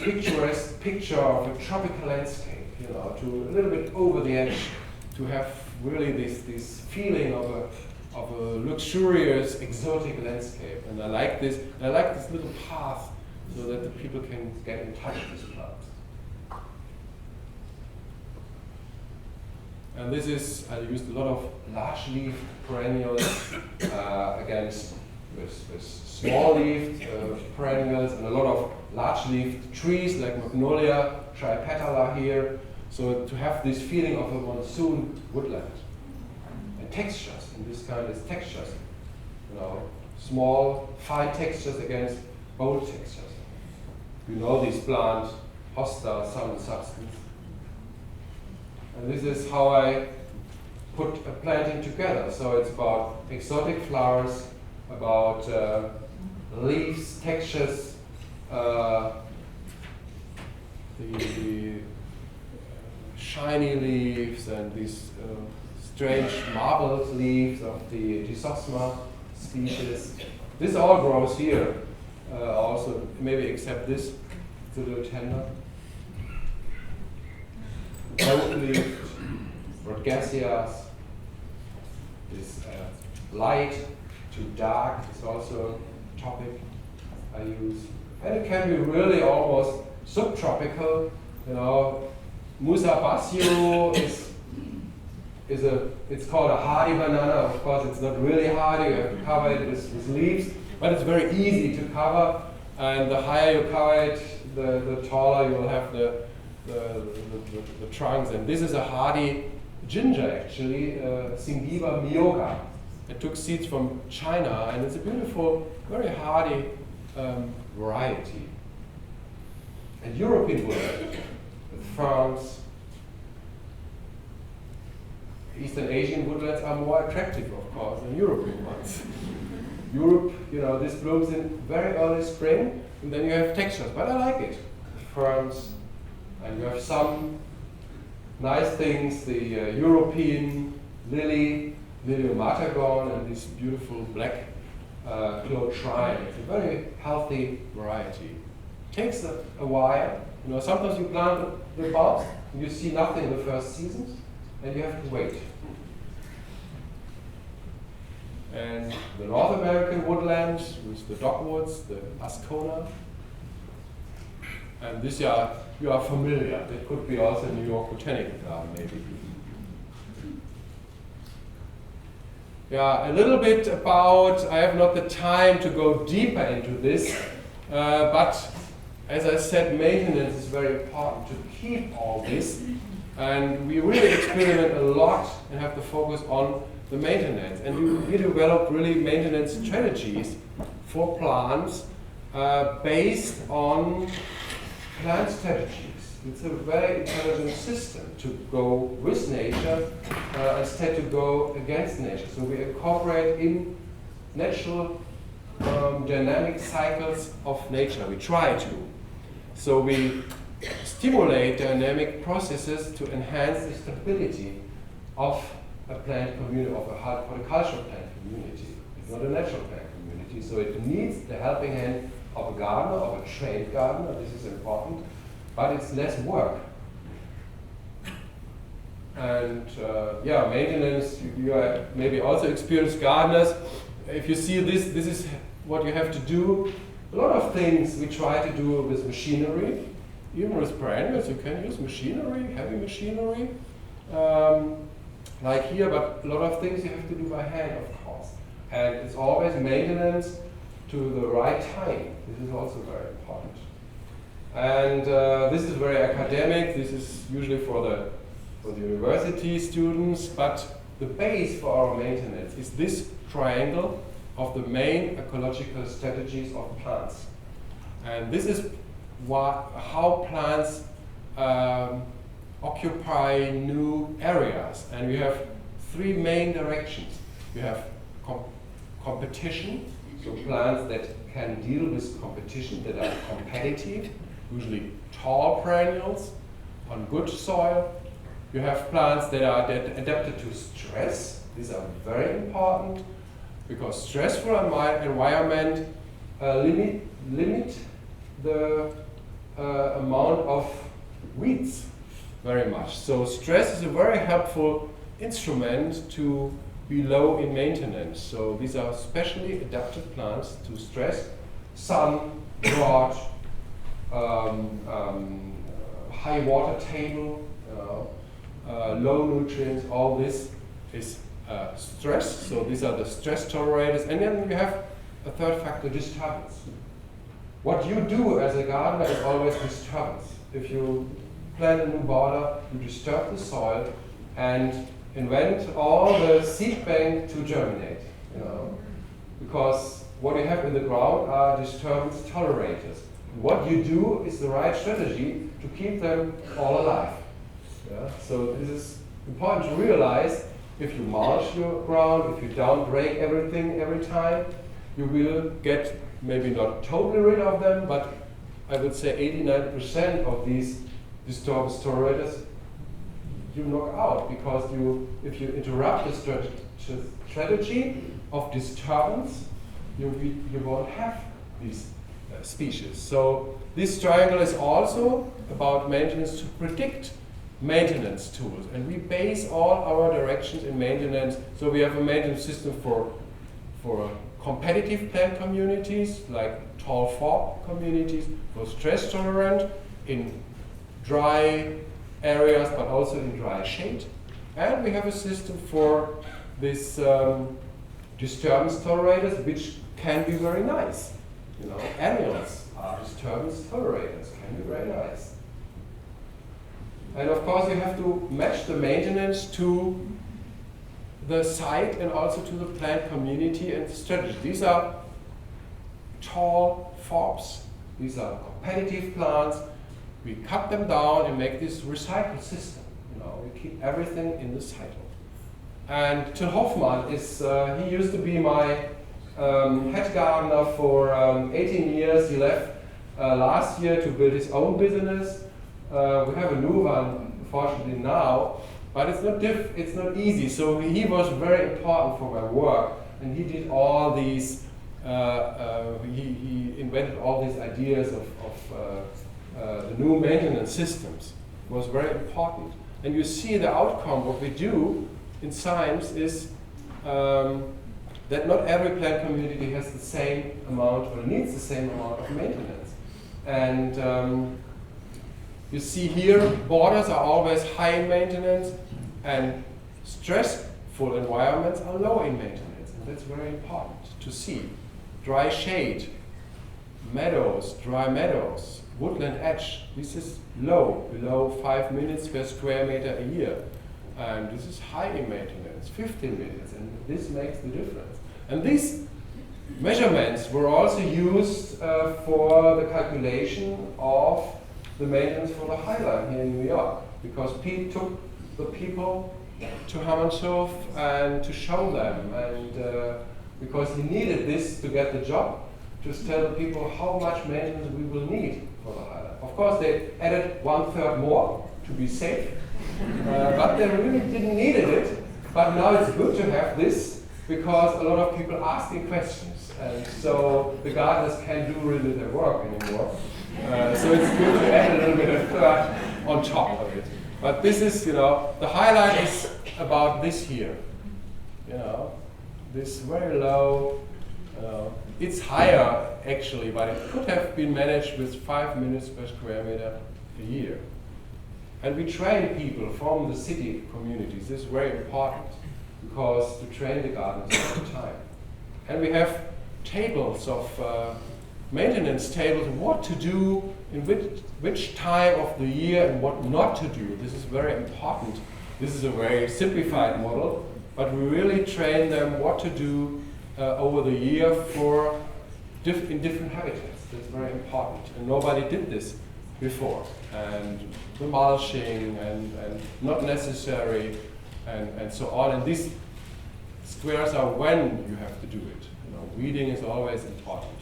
picturesque picture of a tropical landscape, you know, to a little bit over the edge, to have really this feeling of a luxurious, exotic landscape. And I like this. And I like this little path so that the people can get in touch with these plants. And this is, I used a lot of large-leafed perennials against with small-leafed perennials, and a lot of large-leafed trees like magnolia, tripetala here. So to have this feeling of a monsoon woodland. And textures, in this kind is textures. You know, small, fine textures against bold textures. You know this plant, hosta, solid substance. And this is how I put a planting together. So it's about exotic flowers, about leaves, textures, the shiny leaves and these strange marbled leaves of the Disosma species. This all grows here, also maybe except this, it's a little tender. Oak-leafed Rhodgasias, this light to dark is also a topic I use. And it can be really almost subtropical. You know, Musa basio it's called a hardy banana. Of course, it's not really hardy. You have to cover it with leaves, but it's very easy to cover. And the higher you cover it, the taller you will have the trunks. And this is a hardy ginger, actually, Singiba myoga. It took seeds from China, and it's a beautiful, very hardy variety. And European woodland, France, Eastern Asian woodlands are more attractive, of course, than European ones. Europe, you know, this blooms in very early spring, and then you have textures, but I like it. France, and you have some nice things, the European lily, Lilium martagon, and this beautiful black clotrine. It's a very healthy variety. Takes a while. You know, sometimes you plant the bulbs and you see nothing in the first seasons, and you have to wait. And the North American woodlands with the dogwoods, the Ascona. And this you are familiar. It could be also New York Botanical Garden, maybe. Yeah, a little bit about, I have not the time to go deeper into this, but as I said, maintenance is very important to keep all this. And we really experiment a lot and have to focus on the maintenance. And we develop really maintenance strategies for plants based on plant strategies. It's a very intelligent system to go with nature instead to go against nature. So we incorporate in natural dynamic cycles of nature. We try to. So we stimulate dynamic processes to enhance the stability of a plant community, of a horticultural plant community. It's not a natural plant community, so it needs the helping hand of a gardener, of a trained gardener. This is important, but it's less work. And yeah, maintenance, you are maybe also experienced gardeners. If you see this, this is what you have to do. A lot of things we try to do with machinery. Even with perennials, you can use machinery, heavy machinery, like here, but a lot of things you have to do by hand, of course. And it's always maintenance to the right time. This is also very important. And this is very academic. This is usually for the university students, but the base for our maintenance is this triangle of the main ecological strategies of plants. And this is how plants occupy new areas. And we have three main directions. You have competition, so plants that can deal with competition, that are competitive, usually tall perennials on good soil. You have plants that are adapted to stress. These are very important because stressful environment limit the amount of weeds very much. So stress is a very helpful instrument to be low in maintenance. So these are specially adapted plants to stress, sun, drought, high water table, low nutrients. All this is stress. So these are the stress tolerators. And then you have a third factor, disturbance. What you do as a gardener is always disturbance. If you plant a new border, you disturb the soil and invent all the seed bank to germinate. Because what you have in the ground are disturbance tolerators. What you do is the right strategy to keep them all alive. Yeah? So this is important to realize. If you mulch your ground, if you don't break everything every time, you will get maybe not totally rid of them, but I would say 80–90% of these disturbance tolerators you knock out, because if you interrupt the strategy of disturbance, you won't have these species. So this triangle is also about maintenance to predict maintenance tools, and we base all our directions in maintenance. So we have a maintenance system for competitive plant communities, like tall fork communities, for stress tolerant in dry areas, but also in dry shade. And we have a system for this disturbance tolerators, which can be very nice. Annuals are disturbance tolerators, can be very nice. And of course, you have to match the maintenance to the site and also to the plant community and the strategy. These are tall forbs. These are competitive plants. We cut them down and make this recycle system. We keep everything in the cycle. And Till Hoffmann is, he used to be my head gardener for 18 years. He left last year to build his own business. We have a new one, fortunately now, but it's not easy. So he was very important for my work, and he did all these. He invented all these ideas of the new maintenance systems. It was very important. And you see the outcome. What we do in science is that not every plant community has the same amount or needs the same amount of maintenance. And you see here, borders are always high in maintenance, and stressful environments are low in maintenance. And that's very important to see. Dry shade, meadows, dry meadows, woodland edge, this is low, below 5 minutes per square meter a year. And this is high in maintenance, 15 minutes, and this makes the difference. And these measurements were also used for the calculation of the maintenance for the High Line here in New York, because Pete took the people to Hermannshof and to show them, and because he needed this to get the job, just tell the people how much maintenance we will need for the High Line. Of course, they added 1/3 more to be safe, but they really didn't need it. But now it's good to have this because a lot of people asking questions, and so the gardeners can't do really their work anymore. So it's good to add a little bit of third on top of it. But this is, the highlight is about this here. This very low. It's higher actually, but it could have been managed with 5 minutes per square meter a year. And we train people from the city communities. This is very important because to train the gardeners all the time. And we have tables of maintenance tables, what to do in which time of the year and what not to do. This is very important. This is a very simplified model, but we really train them what to do over the year for in different habitats. That's very important. And nobody did this before. And the mulching and not necessary and so on. And these squares are when you have to do it. Weeding is always important.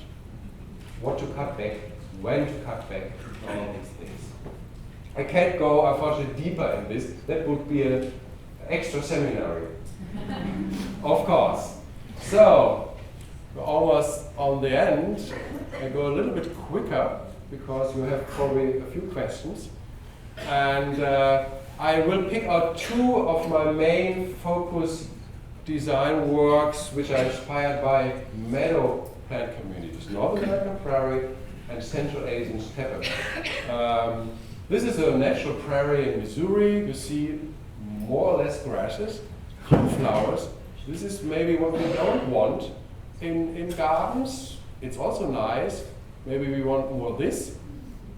What to cut back, when to cut back, all these things. I can't go, unfortunately, deeper in this. That would be an extra seminary. Of course. So, we're almost on the end. I go a little bit quicker because you have probably a few questions. And I will pick out 2 of my main focus design works which are inspired by meadow plant communities, North American prairie and Central Asian steppe. This is a natural prairie in Missouri. You see more or less grasses, few flowers. This is maybe what we don't want in gardens. It's also nice. Maybe we want more of this.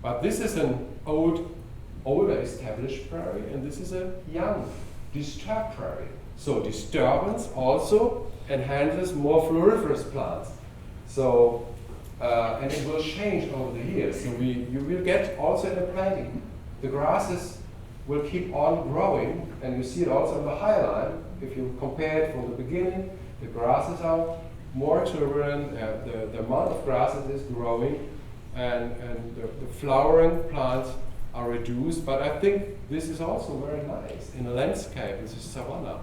But this is an older established prairie, and this is a young, disturbed prairie. So disturbance also enhances more floriferous plants. So, and it will change over the years. So you will get also in the planting. The grasses will keep on growing, and you see it also on the High Line. If you compare it from the beginning, the grasses are more tolerant, the amount of grasses is growing, and the flowering plants are reduced. But I think this is also very nice in a landscape. This is savanna.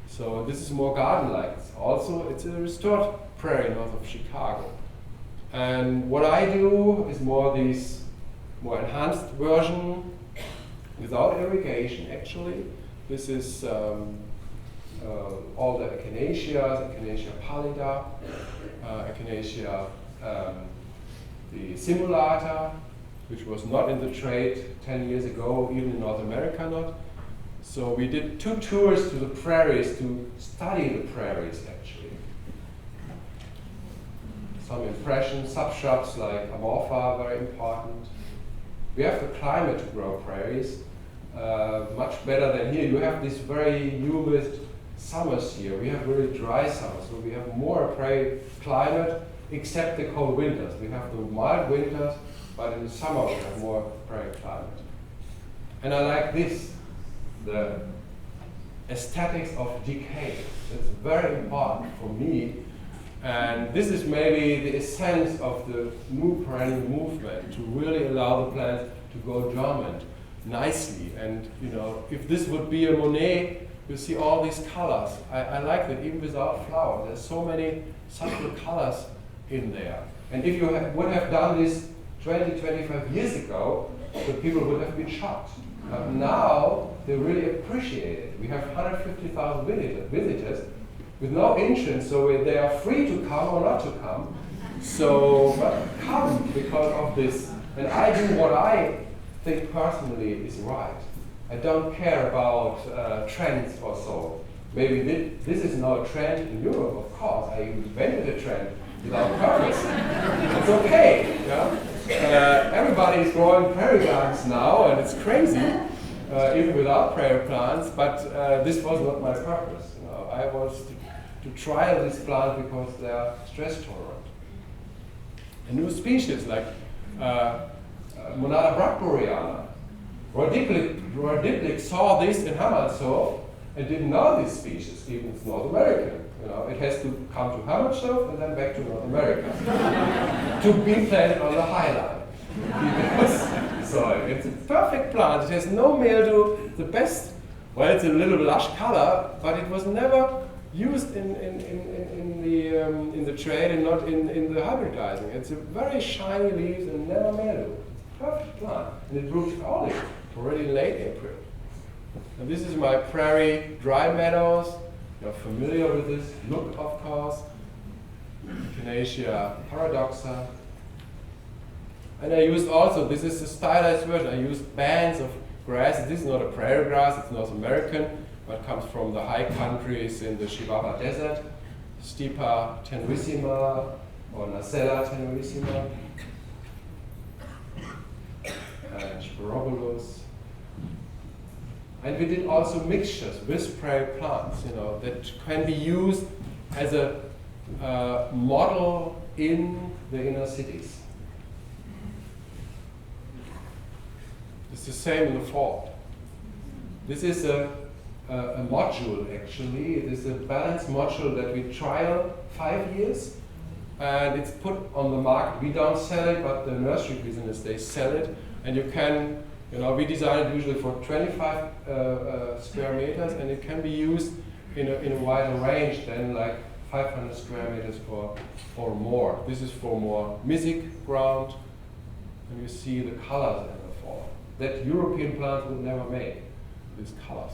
So this is more garden-like. Also, it's a restored prairie north of Chicago. And what I do is more enhanced version without irrigation, actually. This is all the Echinacea pallida, Echinacea the simulata, which was not in the trade 10 years ago, even in North America not. So we did 2 tours to the prairies to study the prairies, actually. Some impressions, subshrubs like amorpha, very important. We have the climate to grow prairies, much better than here. You have these very humid summers here. We have really dry summers, so we have more prairie climate, except the cold winters. We have the mild winters, but in the summer we have more prairie climate. And I like this, the aesthetics of decay. It's very important for me. And this is maybe the essence of the new perennial movement, to really allow the plants to go dormant nicely. And if this would be a Monet, you see all these colors. I like that even without flowers. There's so many subtle colors in there. And if you would have done this 20, 25 years ago, the people would have been shocked. But now they really appreciate it. We have 150,000 visitors with no entrance, so they are free to come or not to come. So, but come because of this. And I do what I think personally is right. I don't care about trends or so. Maybe this is now a trend in Europe, of course. I invented a trend without purpose. It's okay. Yeah? Everybody is growing prairie gardens now, and it's crazy, even without prairie plants. But this was not my purpose. I was to trial this plant because they are stress tolerant. A new species like Monada Bradburyana. Rodiplik saw this in Hermannshof and didn't know this species, even it's North American. You know, it has to come to Hermannshof and then back to North America to be planted on the highline. So it's a perfect plant. It has no mildew. The best, well, it's a little lush color, but it was never used in the trade and not in the hybridizing. It's a very shiny leaves and never mildew. Perfect plant, and it roots early, already in late April. And this is my prairie dry meadows. You're familiar with this look, of course. Echinacea paradoxa. And I used also, this is a stylized version, I used bands of grass. This is not a prairie grass, it's North American, but comes from the high countries in the Chihuahua Desert. Steppe tenuissima or Nacella tenuissima. And Spirobolus. And we did also mixtures with prairie plants, you know, that can be used as a model in the inner cities. It's the same in the fall. This is a module, actually. It is a balanced module that we trial 5 years, and it's put on the market. We don't sell it, but the nursery business, they sell it, and you can, you know, we design it usually for 25 square meters, and it can be used in a wider range than like 500 square meters or more. This is for more mistic ground, and you see the colors in the fall. That European plants would never make, these colors.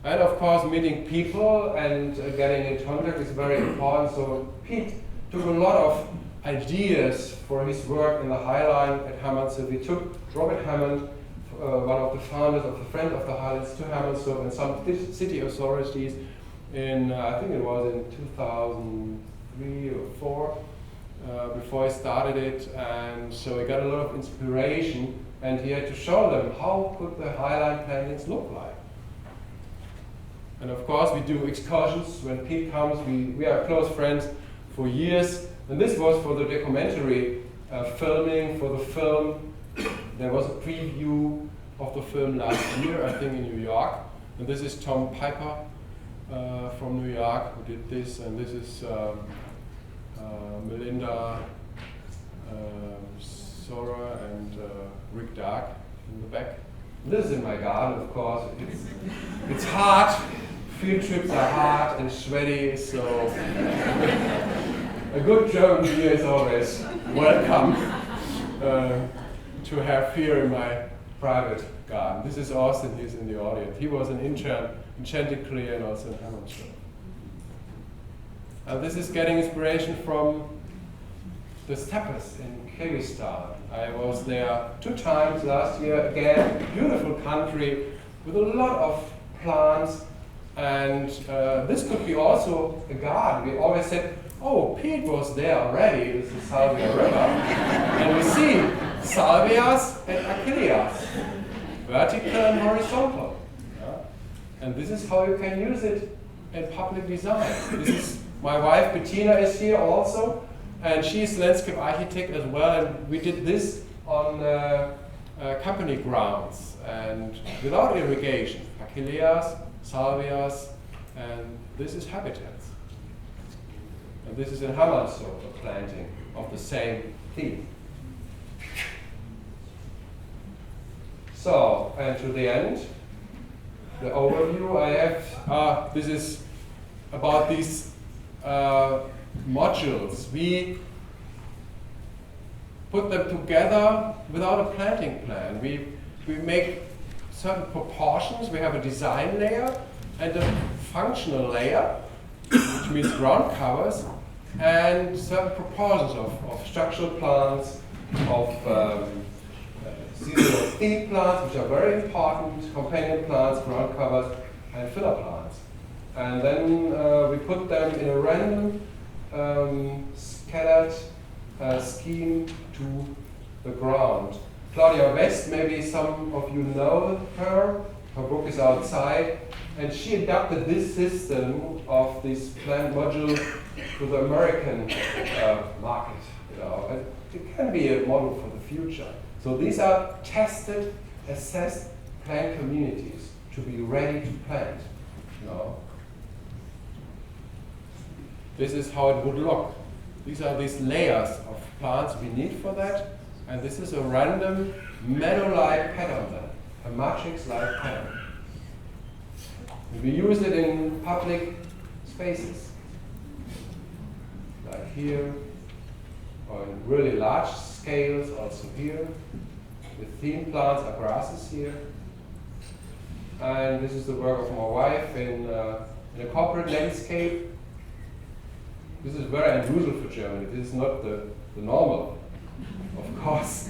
And of course, meeting people and getting in contact is very important. So Pete took a lot of ideas for his work in the Highline at Hermannshof. We took Robert Hammond, one of the founders of the Friend of the Highlands, to Hermannshof and some city authorities in, I think it was in 2003 or 4, before he started it. And so he got a lot of inspiration, and he had to show them how could the Highline plantings look like. And of course, we do excursions. When Pete comes, we are close friends for years. And this was for the documentary filming for the film. There was a preview of the film last year, I think in New York. And this is Tom Piper from New York who did this. And this is Melinda Sora and Rick Dark in the back. This is in my garden, of course. It's hard. Field trips are hard and sweaty, so a good German beer is always welcome to have here in my private garden. This is Austin, he's in the audience. He was an intern in Chanticleer and also in Hermannshof. This is getting inspiration from the steppes in Kyrgyzstan. I was there 2 times last year. Again, beautiful country with a lot of plants. And this could be also a garden. We always said, oh, Pete was there already. This is Salvia River. And we see salvias and achilleas, vertical and horizontal. Yeah? And this is how you can use it in public design. This is my wife Bettina is here also. And she's landscape architect as well, and we did this on company grounds and without irrigation. Achilleas, salvias, and this is habitats. And this is in Hermannshof, a planting of the same theme. So, and to the end, the overview I have, this is about these modules. We put them together without a planting plan. We make certain proportions. We have a design layer and a functional layer, which means ground covers, and certain proportions of structural plants, of seasonal seed plants, which are very important, companion plants, ground covers, and filler plants. And then we put them in a random scattered scheme to the ground. Claudia West, maybe some of you know her. Her book is outside, and she adapted this system of this plant module to the American market. You know, and it can be a model for the future. So these are tested, assessed plant communities to be ready to plant. This is how it would look. These are these layers of plants we need for that, and this is a random meadow-like pattern then, a matrix-like pattern. And we use it in public spaces, like here, or in really large scales, also here. The theme plants are grasses here. And this is the work of my wife in a corporate landscape. This is very unusual for Germany. This is not the normal, of course.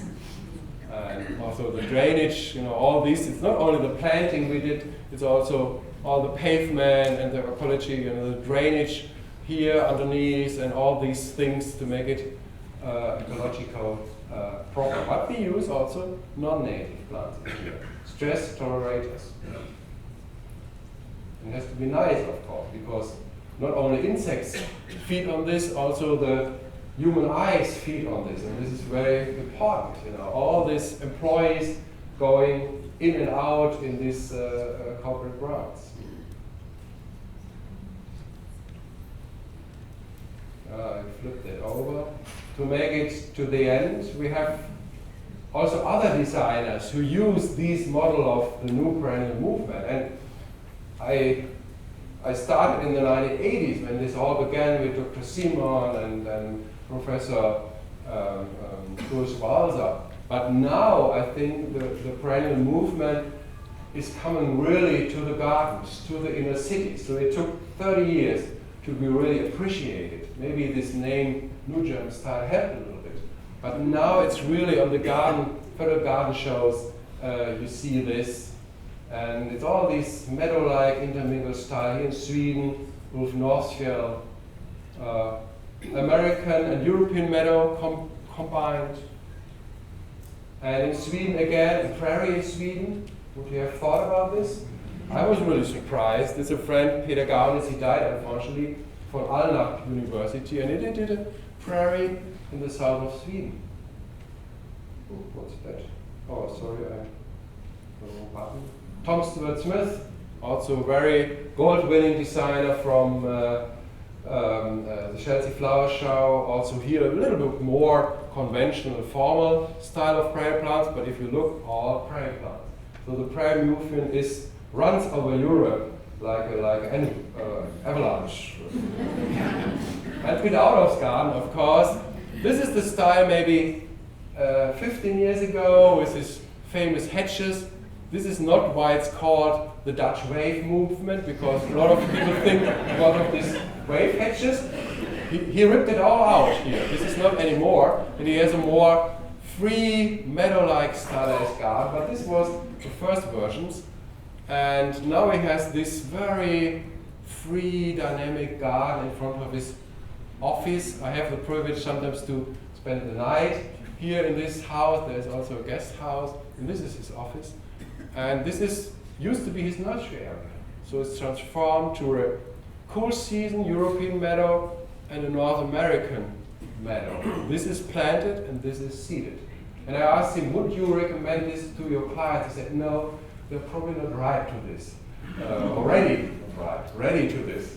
And also the drainage, all this. It's not only the planting we did, it's also all the pavement and the ecology and the drainage here underneath and all these things to make it ecological proper. But we use also non-native plants here, stress tolerators. It has to be nice, of course, because not only insects feed on this, also the human eyes feed on this, and this is very important. All these employees going in and out in these corporate grounds. I flipped it over. To make it to the end, we have also other designers who use this model of the new perennial movement. And I started in the 1980s when this all began with Dr. Simon and Professor Urs Walser. But now I think the perennial movement is coming really to the gardens, to the inner cities. So it took 30 years to be really appreciated. Maybe this name, New German style, helped a little bit. But now it's really on the federal garden shows, you see this. And it's all these meadow-like intermingled style here in Sweden, with Northfield, American and European meadow combined. And in Sweden again, in prairie in Sweden, would you have thought about this? I was really surprised. There's a friend, Peter Gaunis, he died unfortunately, from Alnarp University, and he did a prairie in the south of Sweden. Oh, what's that? Oh, sorry, I the wrong button. Tom Stewart Smith, also a very gold-winning designer from the Chelsea Flower Show. Also here a little bit more conventional, formal style of prairie plants, but if you look, all prairie plants. So the prairie movement runs over Europe like an avalanche. And Meadow garden, of course. This is the style maybe 15 years ago with his famous hedges. This is not why it's called the Dutch wave movement, because a lot of people think because of these wave hedges. He ripped it all out here. This is not anymore, and he has a more free meadow-like stylized garden, but this was the first versions. And now he has this very free, dynamic garden in front of his office. I have the privilege sometimes to spend the night here in this house. There's also a guest house, and this is his office. And this used to be his nursery area. So it's transformed to a cool season European meadow and a North American meadow. This is planted and this is seeded. And I asked him, would you recommend this to your clients? He said, no, they're probably not ripe to this. Ready to this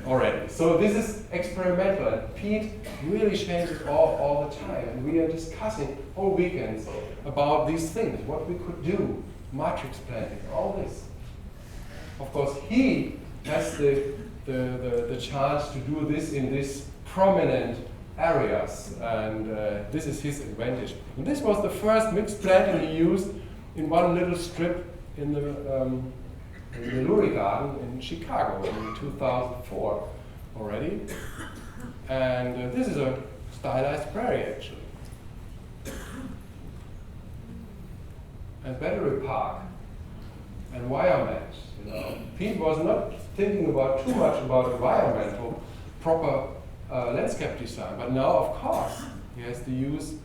already. So this is experimental, and Pete really changes all the time. And we are discussing all weekends about these things, what we could do, matrix planting, all this. Of course, he has the chance to do this in these prominent areas, and this is his advantage. And this was the first mixed planting he used in one little strip in the Lurie Garden in Chicago in 2004 already. And this is a stylized prairie actually. And Battery Park and Environment. Pete was not thinking about too much about environmental, proper landscape design, but now of course he has to use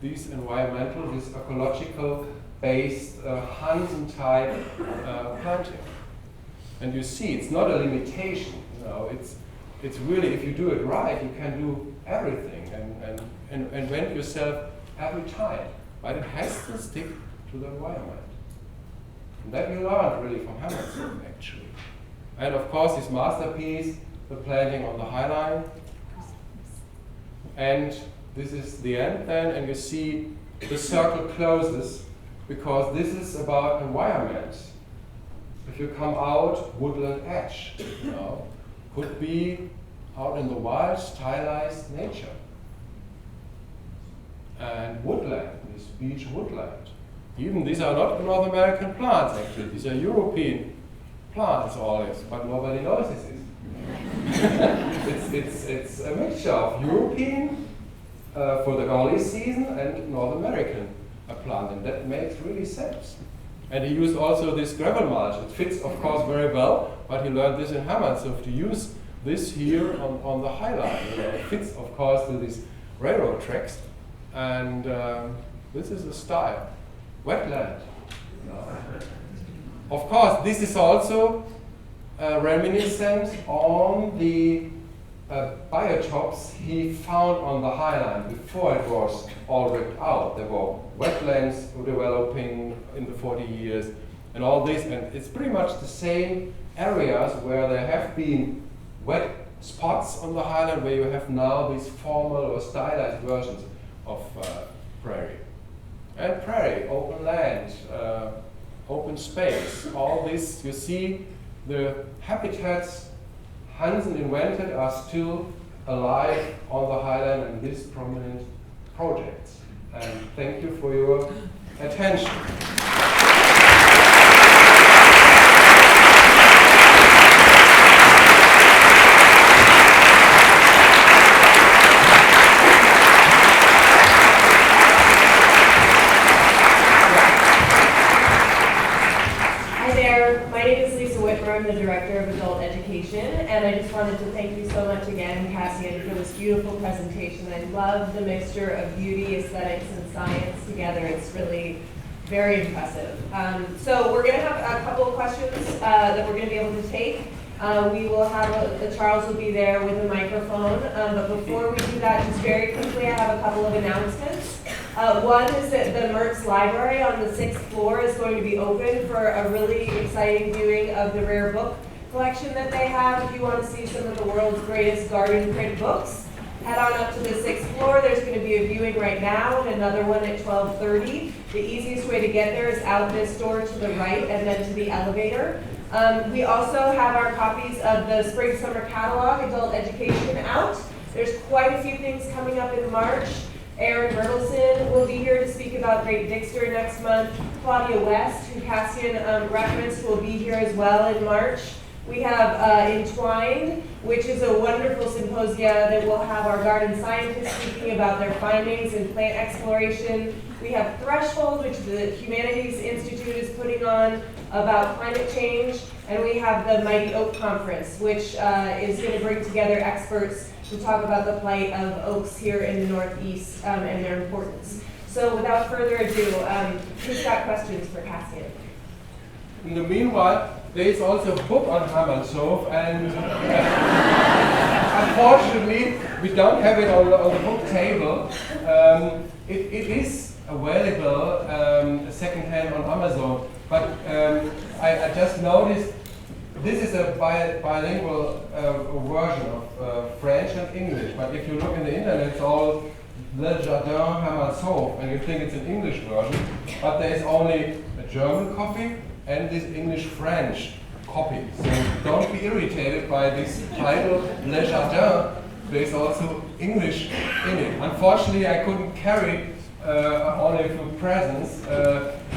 these environmental, this ecological based Hansen type planting. And you see, it's not a limitation. It's really, if you do it right, you can do everything and invent yourself every time, but it has to stick to the environment. And that we learned really from Hermannshof, actually. And of course, his masterpiece, the planting on the High Line. And this is the end then, and you see the circle closes because this is about environment. If you come out, woodland edge, you know, could be out in the wild, stylized nature. And woodland, this beach woodland. Even these are not North American plants, actually. These are European plants, always, but nobody notices it. it's a mixture of European for the early season and North American plant, and that makes really sense. And he used also this gravel mulch. It fits, of course, very well, but he learned this in Hermannshof to use this here on the High Line. You know, it fits, of course, to these railroad tracks, and this is a style. Wetland. Of course, this is also reminiscent on the biotopes he found on the High Line before it was all ripped out. There were wetlands developing in the 40 years and all this, and it's pretty much the same areas where there have been wet spots on the High Line where you have now these formal or stylized versions of prairie. And prairie, open land, open space, all this, you see the habitats Hansen invented are still alive on the High Line in these prominent projects. And thank you for your attention. I'm the Director of Adult Education, and I just wanted to thank you so much again, Cassian, for this beautiful presentation. I love the mixture of beauty, aesthetics, and science together. It's really very impressive. So we're going to have a couple of questions that we're going to be able to take. We will have, Charles will be there with a microphone, but before we do that, just very quickly, I have a couple of announcements. One is that the Mertz Library on the 6th floor is going to be open for a really exciting viewing of the rare book collection that they have. If you want to see some of the world's greatest garden print books, head on up to the 6th floor. There's going to be a viewing right now and another one at 12:30. The easiest way to get there is out this door to the right and then to the elevator. We also have our copies of the Spring Summer Catalog, Adult Education, out. There's quite a few things coming up in March. Aaron Bertelson will be here to speak about Great Dixter next month. Claudia West, who Cassian referenced, will be here as well in March. We have Entwined, which is a wonderful symposia that will have our garden scientists speaking about their findings in plant exploration. We have Threshold, which the Humanities Institute is putting on about climate change. And we have the Mighty Oak Conference, which is going to bring together experts to talk about the plight of oaks here in the Northeast and their importance. So without further ado, who's got questions for Cassian? In the meanwhile, there is also a book on Hermannshof, and unfortunately, we don't have it on the book table. It is available secondhand on Amazon, but I just noticed this is a bilingual version of French and English, but if you look in the internet, it's all Le Jardin Hermannshof, and you think it's an English version, but there is only a German copy and this English-French copy. So don't be irritated by this title, Le Jardin. There's also English in it. Unfortunately, I couldn't carry only a few presents,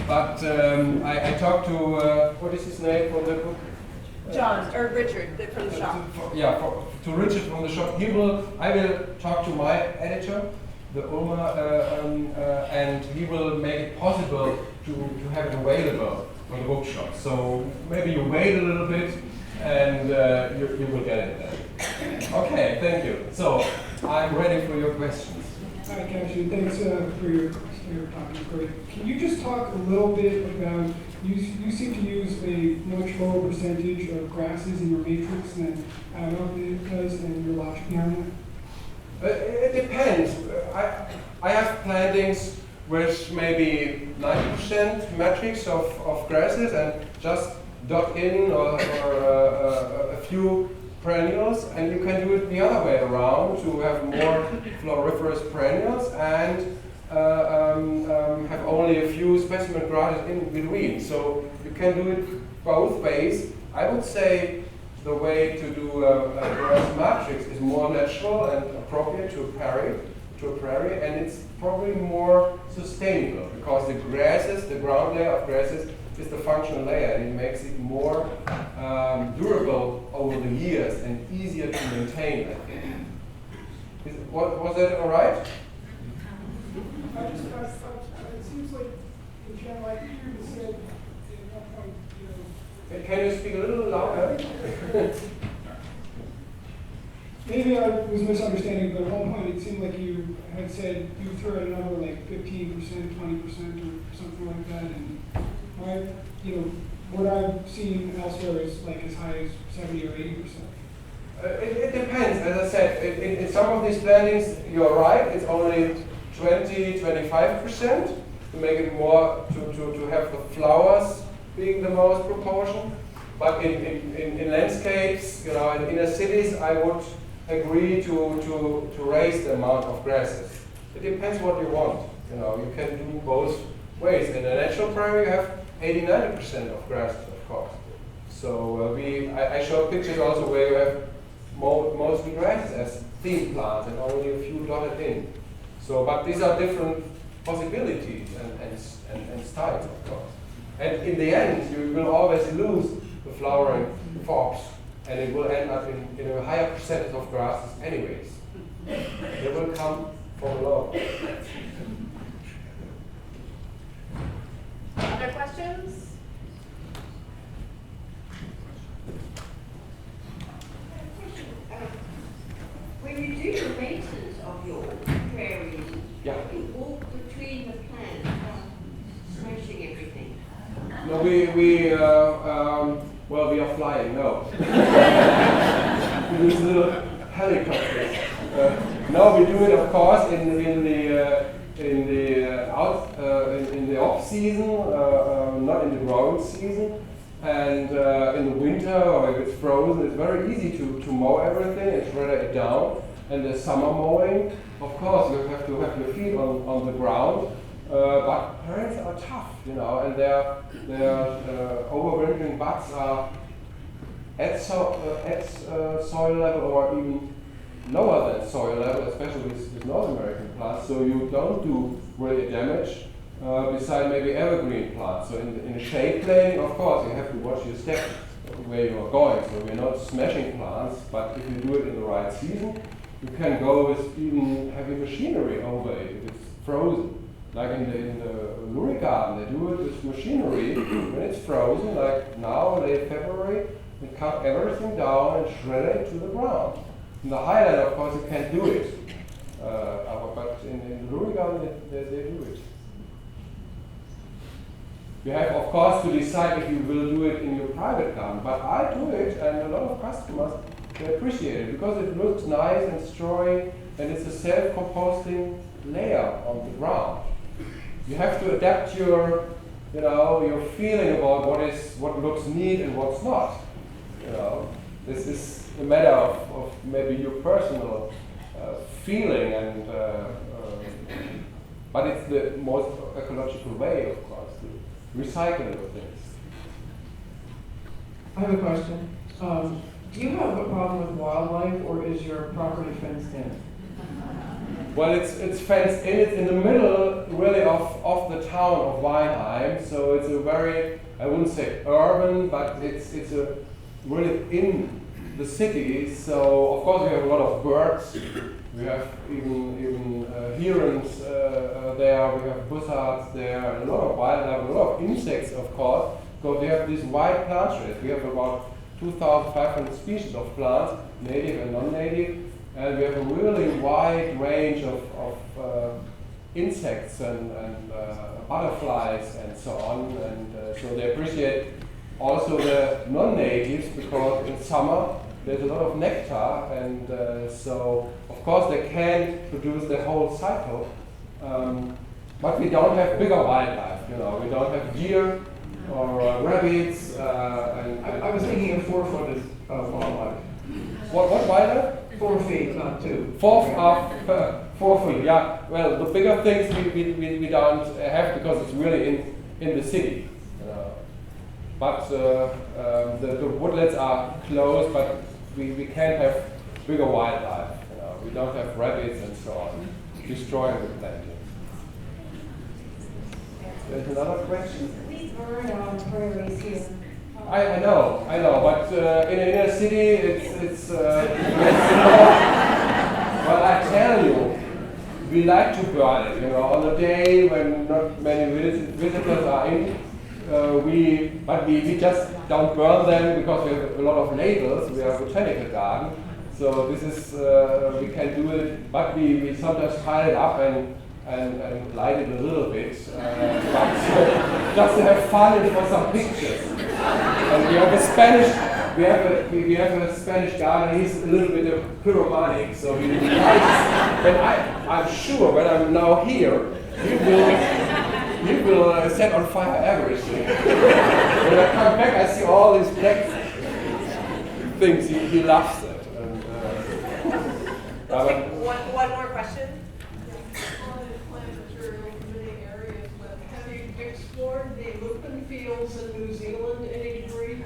but I talked to, what is his name from the book? John, or Richard from the shop. To Richard from the shop. I will talk to my editor, the Ulmer, and he will make it possible to have it available for the bookshop. So maybe you wait a little bit and you will get it then. Okay, thank you. So I'm ready for your questions. Hi, Cassian. Thanks for your talk. It's great. Can you just talk a little bit about, you seem to use a much lower percentage of grasses in your matrix than Adam does, and your logic behind that? It depends. I have plantings with maybe 90% matrix of grasses and just dot in or a few perennials, and you can do it the other way around to have more floriferous perennials and have only a few specimen grasses in between. So you can do it both ways. I would say the way to do a grass matrix is more natural and appropriate to a prairie, and it's probably more sustainable because the grasses, the ground layer of grasses, is the functional layer, and it makes it more durable over the years and easier to maintain, I think. Was that all right? I just it seems like in general, I hear you said at one point, you know. Can you speak a little louder? Maybe I was misunderstanding, but at one point it seemed like you had said you threw out a number like 15%, 20%, or something like that, and what I've seen elsewhere is like as high as 70 or 80%. It depends. As I said, in some of these plantings, you're right. It's only 20-25% to make it more to have the flowers being the most proportion. But in landscapes, in inner cities, I would agree to raise the amount of grasses. It depends what you want. You can do both ways. In a natural prairie, you have 80-90% of grasses, of course. So I show pictures also where you have mostly grasses as theme plants and only a few dotted in. So, but these are different possibilities and styles, of course. And in the end, you will always lose the flowering forbs, and it will end up in a higher percentage of grasses anyways. They will come from below. Other questions? When you do the maintenance of your prairies, you walk between the plants, smashing everything. No, we are flying. No, we use little helicopters. No, we do it, of course, in the off season, not in the growing season. And in the winter, or if it's frozen, it's very easy to mow everything and shred it down. And the summer mowing, of course, you have to have your feet on the ground. But perennials are tough, and their overwintering buds are at soil level or even lower than soil level, especially with North American plants. So you don't do really damage. Beside maybe evergreen plants. So in a shade planting, of course, you have to watch your step where you are going. So we're not smashing plants, but if you do it in the right season, you can go with even heavy machinery over it if it's frozen. Like in the Lurie garden, they do it with machinery when it's frozen, like now, late February, and cut everything down and shred it to the ground. In the highland, of course, you can't do it. But in the Lurie garden, they do it. You have, of course, to decide if you will do it in your private garden, but I do it, and a lot of customers, they appreciate it because it looks nice and strawy, and it's a self-composting layer on the ground. You have to adapt your feeling about what looks neat and what's not. This is a matter of maybe your personal feeling, and but it's the most ecological way, of course. Recycling of things. I have a question. Do you have a problem with wildlife, or is your property fenced in? Well, it's fenced in. It's in the middle, really, of the town of Weinheim. So it's a very, I wouldn't say urban, but it's a really in the city. So of course we have a lot of birds. We have even herons there, we have buzzards there, and a lot of wildlife, a lot of insects, of course, because we have this wide plant trade. We have about 2,500 species of plants, native and non-native, and we have a really wide range of insects and butterflies and so on, and so they appreciate also the non-natives because in summer there's a lot of nectar, and so of course they can produce the whole cycle, But we don't have bigger wildlife, you know. We don't have deer or rabbits. I was thinking of 4-footed wildlife. What wildlife? 4 feet, not 2. 4 feet, yeah. Well, the bigger things we don't have because it's really in the city. But the woodlands are closed, but we can't have bigger wildlife. You know. We don't have rabbits and so on, destroying the plantings. There's another question? We burn our prairies here. I know, but in a inner city, it's well, I tell you, we like to burn it. You know, on a day when not many visitors are in, we just don't burn them because we have a lot of labels. We are a botanical garden, so this is we can do it. But we sometimes pile it up and light it a little bit, but just to have fun and for some pictures. And we have a Spanish gardener. He's a little bit of pyromanic, so he likes. And I'm sure when I'm now here, he will set on fire everything. When I come back, I see all these black things. He loves it. And, Let's take one more question. Explored the lupin fields in New Zealand in any degree?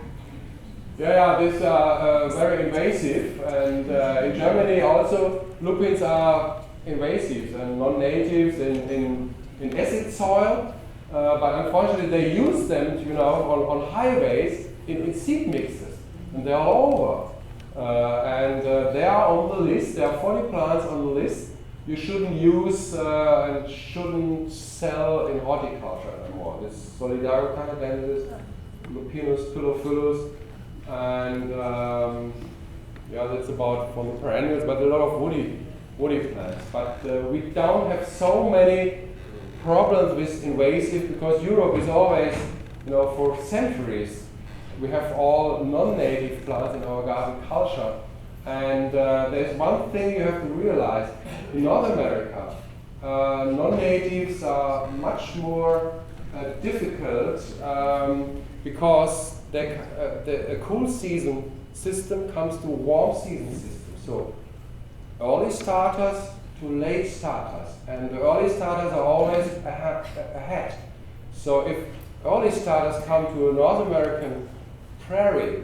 Yeah, these are very invasive, and in Germany also lupins are invasive and non-natives in acid soil, but unfortunately they use them, you know, on highways in seed mixes, and they're all over, and they are on the list. There are 40 plants on the list. You shouldn't use and shouldn't sell in horticulture anymore. This Solidaria, then this Lupinus pilophyllus, and yeah, that's about from the perennials, but a lot of woody plants. But we don't have so many problems with invasive because Europe is always, you know, for centuries, we have all non-native plants in our garden culture. And there's one thing you have to realize. In North America, non-natives are much more difficult because a cool season system comes to a warm season system. So early starters to late starters. And the early starters are always ahead. So if early starters come to a North American prairie,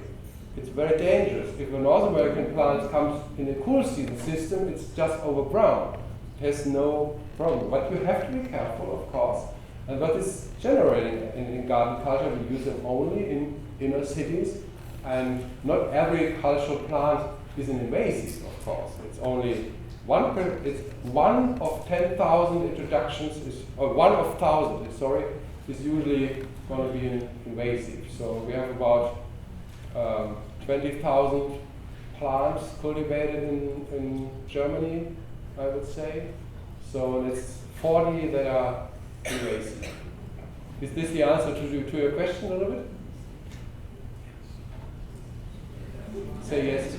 it's very dangerous. If a North American plant comes in a cool season system, it's just overgrown. It has no problem. But you have to be careful, of course. And what is generating in garden culture, we use them only in inner cities. And not every cultural plant is an invasive, of course. It's only it's one of 10,000 introductions, or 1 of 1,000, sorry, is usually going to be an invasive. So we have about 20,000 plants cultivated in Germany, I would say. So it's 40 that are invasive. Is this the answer to your question a little bit? Say yes.